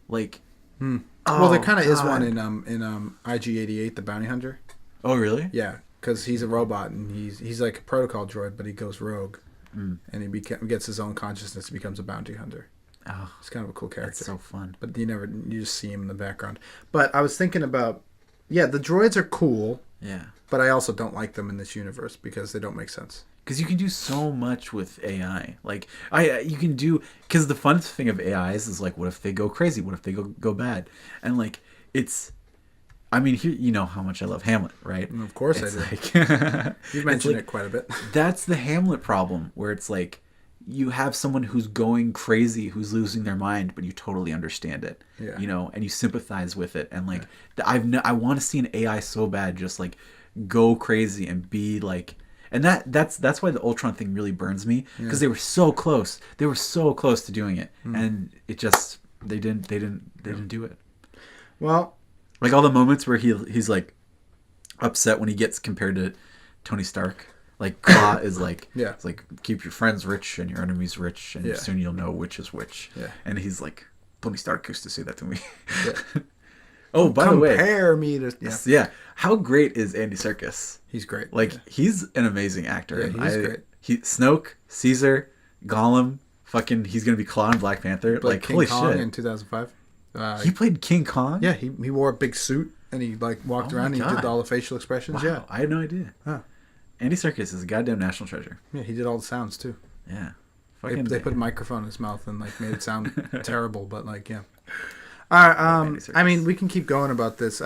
Like, Well, there kind of is God. one in IG-88, the bounty hunter. Oh, really? Yeah, because he's a robot and he's like a protocol droid, but he goes rogue, and he gets his own consciousness. He becomes a bounty hunter. Oh, It's kind of a cool character. that's so fun. But you just see him in the background. But I was thinking about, yeah, the droids are cool, Yeah. but I also don't like them in this universe because they don't make sense. Because you can do so much with AI. Like, you can do... Because the fun thing of AIs is, like, what if they go crazy? What if they go bad? And, like, it's... I mean, here, you know how much I love Hamlet, right? And of course It's I do. like... You've mentioned like, it quite a bit. That's the Hamlet problem, where it's like, you have someone who's going crazy, who's losing their mind, but you totally understand it. Yeah. You know, and you sympathize with it. And, like, I want to see an AI so bad just, like, go crazy and be, like... And that's why the Ultron thing really burns me, because they were so close. They were so close to doing it, and it just they didn't do it. Well, Like all the moments where he's like upset when he gets compared to Tony Stark. Like Claw is like, Yeah. it's like keep your friends rich and your enemies rich, and Yeah. soon you'll know which is which. Yeah. And he's like, Tony Stark used to say that to me. Yeah. Oh, by the way, compare me to... Yeah, yeah, how great is Andy Serkis? he's great. Like he's an amazing actor. Yeah, and he's great. Snoke, Caesar, Gollum, fucking he's gonna be Claw in Black Panther. Played Like King holy Kong shit. in 2005. He played King Kong? Yeah, he wore a big suit and he like walked Oh my around and he God. did all the facial expressions. Wow, Yeah. I had no idea. Huh. Andy Serkis is a goddamn national treasure. Yeah, he did all the sounds too. Yeah. They put a microphone in his mouth and like made it sound terrible, but like yeah. All right, Andy Serkis. I mean, we can keep going about this.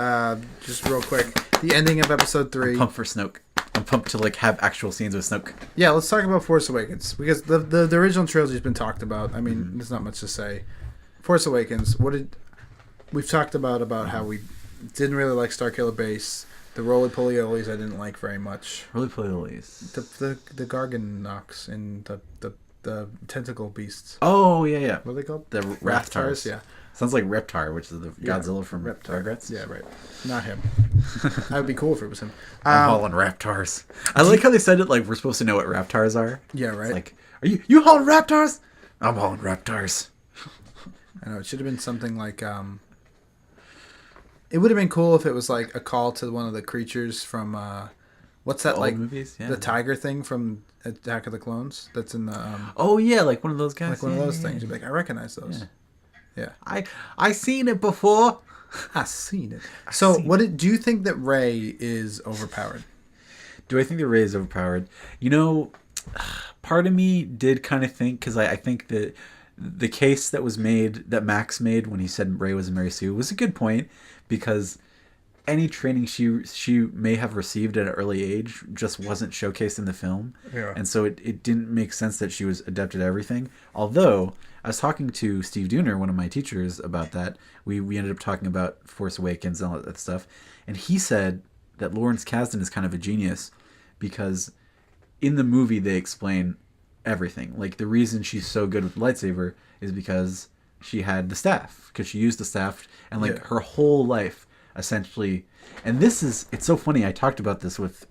Just real quick, the ending of episode 3. Pumped for Snoke. I'm pumped to like have actual scenes with Snoke. Yeah, let's talk about Force Awakens because the original trilogy's been talked about. I mean, there's not much to say. Force Awakens. We've talked about how we didn't really like Starkiller Base. The roly polioles I didn't like very much. Really please. The Garganox and the tentacle beasts. Oh yeah. What are they called? The Raptars. Yeah. Sounds like Reptar, which is the Yeah, Godzilla from Rugrats. Yeah, right. Not him. That would be cool if it was him. I'm hauling Raptars. I like how they said it like we're supposed to know what Raptars are. Yeah, right. It's like, are you hauling Raptars? I'm hauling Raptars. I know it should have been something like it would have been cool if it was like a call to one of the creatures from what's that Old like movies? Yeah. the tiger thing from Attack of the Clones that's in the Oh yeah, like one of those guys. like one of Yeah, those yeah, things. You'd be like, I recognize those. Yeah. I seen it before. I seen it. So do you think that Rey is overpowered? Do I think the Rey is overpowered? You know, part of me did kind of think, because I think that the case that Max made when he said Rey was a Mary Sue was a good point, because any training she may have received at an early age just wasn't showcased in the film. Yeah. And so it didn't make sense that she was adept at everything. Although, I was talking to Steve Dooner, one of my teachers, about that. We ended up talking about Force Awakens and all that stuff. And he said that Lawrence Kasdan is kind of a genius because in the movie they explain everything. Like the reason she's so good with the lightsaber is because she had the staff. Because she used the staff and like her whole life essentially. And it's so funny. I talked about this with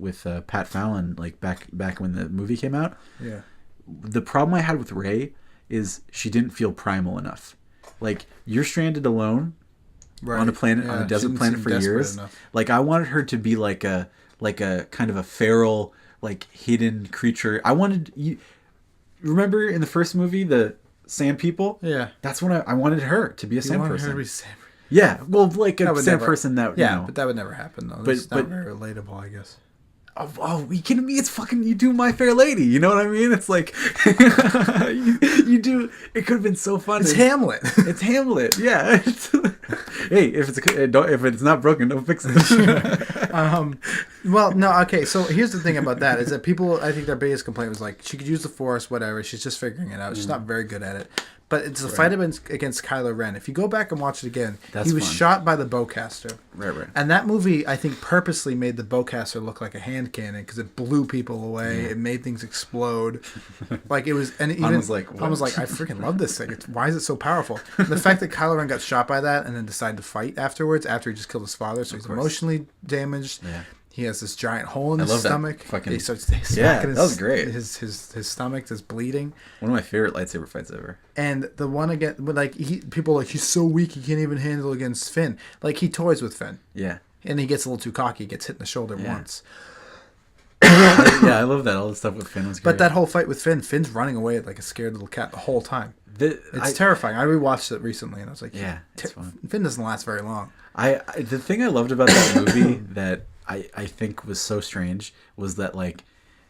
Pat Fallon like back when the movie came out. Yeah. The problem I had with Rey is she didn't feel primal enough. Like you're stranded alone on a planet, on a desert planet for years. Enough. Like I wanted her to be like a kind of a feral, like hidden creature. I wanted you. Remember in the first movie, the Sand People? Yeah. That's what I wanted her to be a Sand wanted person. her to be Sand. Yeah, well, like a would Sand never- person that Yeah, you know. but that would never happen though. It's not but- very relatable, I guess. Oh, you kidding me? It's fucking you do My Fair Lady. You know what I mean? It's like you do. It could have been so fun. It's Hamlet. It's Hamlet. Yeah. Hey, if it's not broken, don't fix it. Well, no, okay. So here's the thing about that is that people, I think their biggest complaint was like she could use the Force, whatever. She's just figuring it out. She's not very good at it. But it's a fight against Kylo Ren. If you go back and watch it again, he was fun. shot by the bowcaster. Right. And that movie, I think, purposely made the bowcaster look like a hand cannon because it blew people away. It made things explode. Like it was, and even I was like, I freaking love this thing. Why is it so powerful? The fact that Kylo Ren got shot by that and then decided to fight afterwards, after he just killed his father, so he's emotionally damaged. Yeah. he has this giant hole in I his love that stomach. fucking- He starts smacking that was great. His stomach is bleeding. One of my favorite lightsaber fights ever. And the one again, like people are like, he's so weak he can't even handle against Finn. Like he toys with Finn, Yeah. and he gets a little too cocky, gets hit in the shoulder once. Yeah, I love that. All the stuff with Finn was great. But that whole fight with Finn's running away like a scared little cat the whole time. It's I, terrifying. I rewatched it recently, and I was like, Yeah, it's fun. Finn doesn't last very long. the thing I loved about that movie that I think was so strange was that like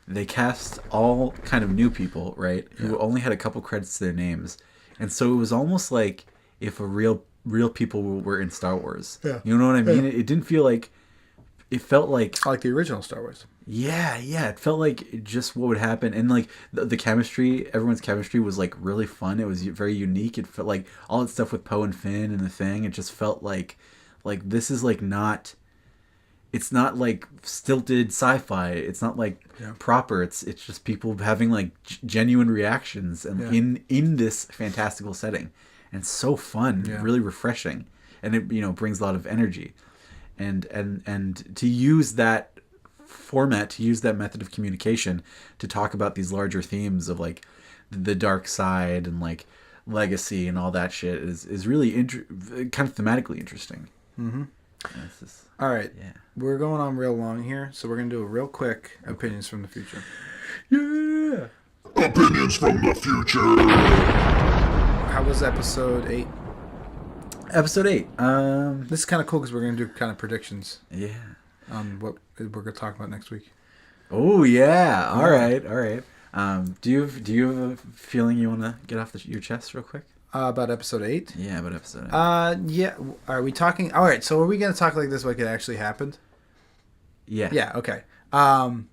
they cast all kind of new people, right? Who only had a couple credits to their names. And so it was almost like if a real people were in Star Wars. Yeah. You know what I mean? It didn't feel like it felt like I like the original Star Wars. yeah, it felt like just what would happen, and like the chemistry, everyone's chemistry was like really fun. It was very unique. It felt like all that stuff with Poe and Finn and the thing. It just felt like this is like not. It's not like stilted sci-fi. It's not like proper. It's just people having like genuine reactions and in this fantastical setting, and so fun, really refreshing, and it brings a lot of energy, and to use that format, to use that method of communication to talk about these larger themes of like the dark side and like legacy and all that shit is really kind of thematically interesting. Mm-hmm. All right. Yeah. We're going on real long here, so we're going to do a real quick opinions from the future. Yeah. Opinions from the future. How was episode 8? Episode 8. This is kind of cool because we're going to do kind of predictions Yeah. on what we're going to talk about next week. Oh yeah. All right. Do you have a feeling you want to get off your chest real quick? About episode 8? Yeah, about episode 8. Yeah. Are we talking? All right. So are we going to talk like this like it actually happened? Yeah. Yeah. Okay. I'm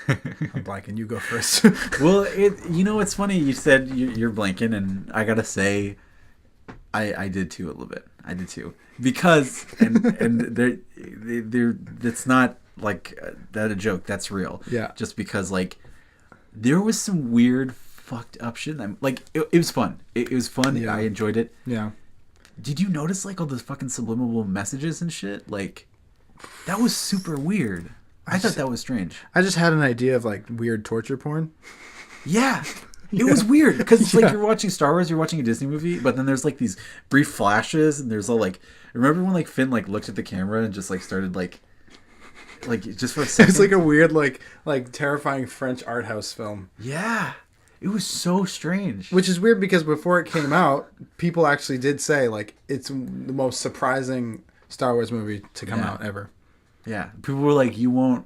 blanking. You go first. Well, it's funny. You said you're blanking, and I gotta say, I did too a little bit. I did too because and they're that's not like that a joke. That's real. Yeah. Just because like there was some weird fucked up shit. Like it was fun. It was fun. Yeah. I enjoyed it. Yeah. Did you notice like all those fucking subliminal messages and shit? Like that was super weird. I thought that was strange. I just had an idea of like weird torture porn. Yeah. It was weird because it's like you're watching Star Wars, you're watching a Disney movie, but then there's like these brief flashes, and there's all like, remember when like Finn like looked at the camera and just like started like just for a second. It's like a weird like terrifying French art house film. Yeah, it was so strange. Which is weird because before it came out, people actually did say like it's the most surprising Star Wars movie to come out ever. Yeah, people were like, you won't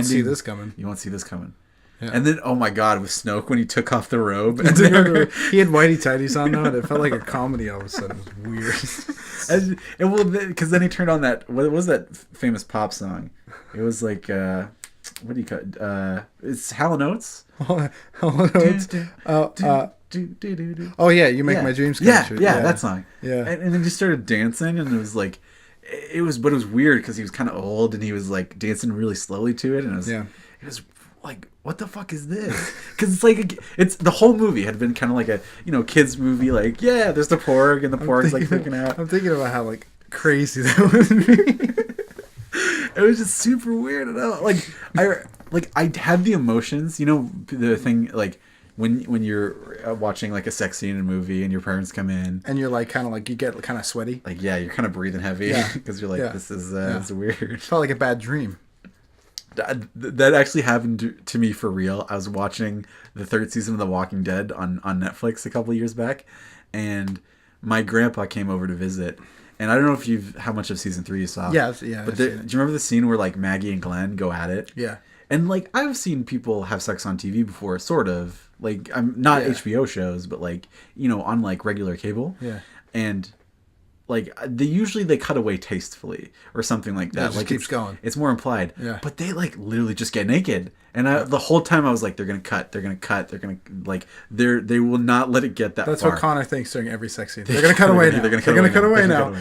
see this coming. You won't see this coming. Yeah. And then, oh my God, with Snoke when he took off the robe. He had whitey tighties on though, and it felt like a comedy all of a sudden. It was weird. and well, because then he turned on that. What was that famous pop song? It was like, what do you call it? It's Hall & Oates. Oh yeah, you make my dreams come true. Yeah, that song. Yeah, and then he started dancing, and it was like, it was weird because he was kind of old, and he was like dancing really slowly to it, and it was like, what the fuck is this? Because it's like it's the whole movie had been kind of like a kids movie, like there's the porg, and the porg's like freaking out. I'm thinking about how like crazy that would be. It was just super weird, and I had the emotions, the thing like when you're watching like a sex scene in a movie and your parents come in and you're like kind of like you get kind of sweaty, like you're kind of breathing heavy because you're like this is it's weird. It felt like a bad dream. That actually happened to me for real. I was watching the 3rd season of The Walking Dead on Netflix a couple of years back, and my grandpa came over to visit. And I don't know how much of season 3 you saw. Yeah. But do you remember the scene where like Maggie and Glenn go at it? Yeah. And like I've seen people have sex on TV before, sort of. Like I'm not HBO shows, but like on like regular cable. Yeah. And like they cut away tastefully or something like that. Yeah, it just like keeps going. It's more implied. Yeah. But they like literally just get naked, and the whole time I was like, they're gonna cut, like they will not let it get that. That's far. what Connor thinks during every sex scene. They're gonna cut away now. They're gonna cut away now.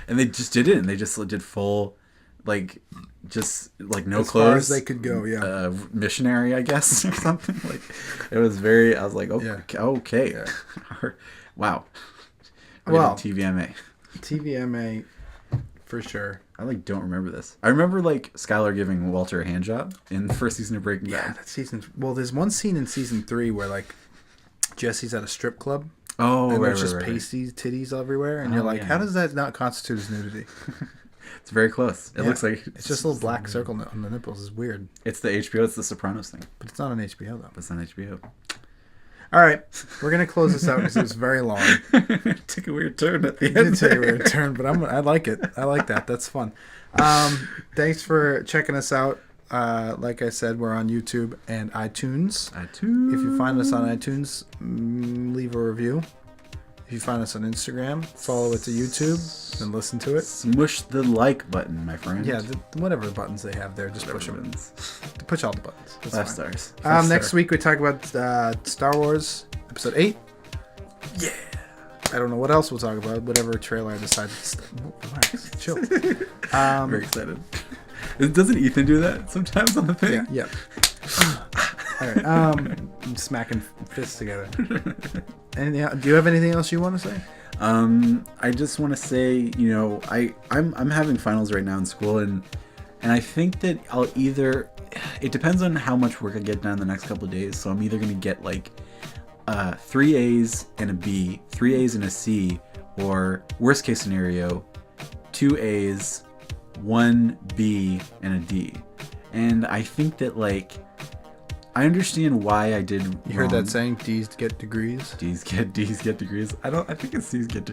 And they just did it, and they just did full, like just like no as clothes. Far as they could go. Yeah. Missionary, I guess, or something. Like it was very. I was like, okay. Yeah. Wow. Well, TVMA. TVMA for sure. I like don't remember this. I remember like Skylar giving Walter a hand job in the first season of Breaking Yeah, Bad. that season. Well, there's one scene in season 3 where like Jesse's at a strip club. Oh, and right, there's just right. pasty titties everywhere, and you're like, yeah. how does that not constitute as nudity? It's very close. It Yeah. looks like It's just a little black circle on the nipples. It's weird, it's the HBO. It's the Sopranos thing. but it's not on HBO though. But it's on HBO. All right, we're gonna close this out because it was very long. Took a weird turn at the It end. did take a weird turn, but I like it. I like that. That's fun. Thanks for checking us out. Like I said, we're on YouTube and iTunes. iTunes. If you find us on iTunes, leave a review. If you find us on Instagram, follow it to YouTube and listen to it. Smush the like button, my friend. Yeah, whatever buttons they have there, just push them. Push all the buttons. That's 5 fine. stars. Next week we talk about Star Wars Episode 8. Yeah. I don't know what else we'll talk about. Whatever trailer I decide. Relax, chill. Very excited. Doesn't Ethan do that sometimes on the thing? Yeah. All right. I'm smacking fists together. Do you have anything else you want to say? I just want to say, I'm having finals right now in school, and I think that I'll either. It depends on how much work I get done the next couple of days. So I'm either gonna get like 3 A's and a B, 3 A's and a C, or worst case scenario, 2 A's, 1 B, and a D. And I think that I understand why I did. You heard that saying? D's get degrees. D's get degrees. I think it's C's get.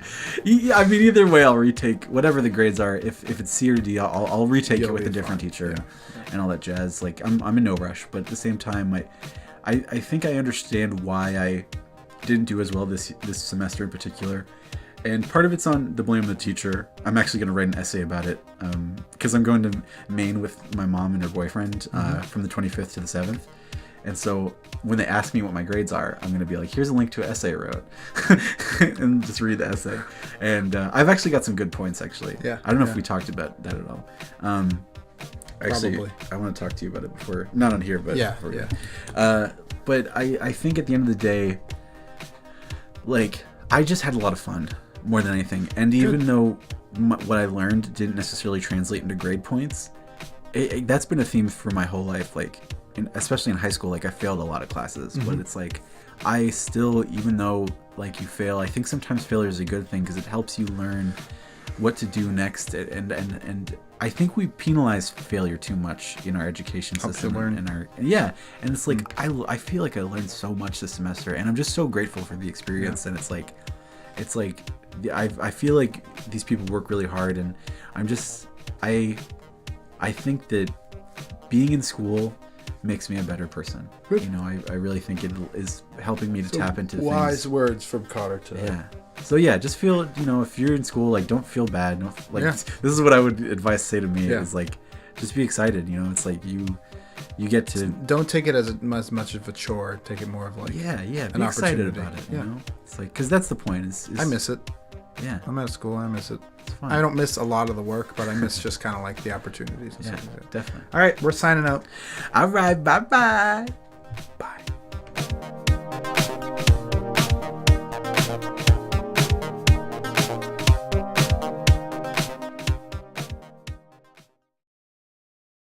I mean, either way, I'll retake whatever the grades are. If it's C or D, I'll retake it with a different teacher, and all that jazz. I'm in no rush, but at the same time, I think I understand why I didn't do as well this semester in particular, and part of it's on the blame of the teacher. I'm actually going to write an essay about it because I'm going to Maine with my mom and her boyfriend from the 25th to the 7th. And so when they ask me what my grades are, I'm going to be like, here's a link to an essay I wrote. And just read the essay. And I've actually got some good points, actually. Yeah. I don't know if we talked about that at all. Actually, Probably. I want to talk to you about it before. Not on here, but... Yeah, before, yeah. But I think at the end of the day, I just had a lot of fun more than anything. And even though what I learned didn't necessarily translate into grade points, that's been a theme for my whole life. Especially in high school, I failed a lot of classes, but it's I still, even though you fail, I think sometimes failure is a good thing because it helps you learn what to do next, and I think we penalize failure too much in our education system. And it's I feel like I learned so much this semester, and I'm just so grateful for the experience. And I feel like these people work really hard, and I think that being in school makes me a better person. Good. I really think it is helping me to tap into Wise things. words from Cotter today. Yeah. So just feel, if you're in school, don't feel bad. This is what I would advise say to me is just be excited. It's you get to. Don't take it as much of a chore. Take it more of be excited opportunity. about it. It's because that's the point. I miss it. Yeah. I'm out of school. I miss it. It's fun. I don't miss a lot of the work, but I miss just kind of the opportunities. And Yeah, stuff like that. definitely. All right, we're signing out. All right. Bye-bye.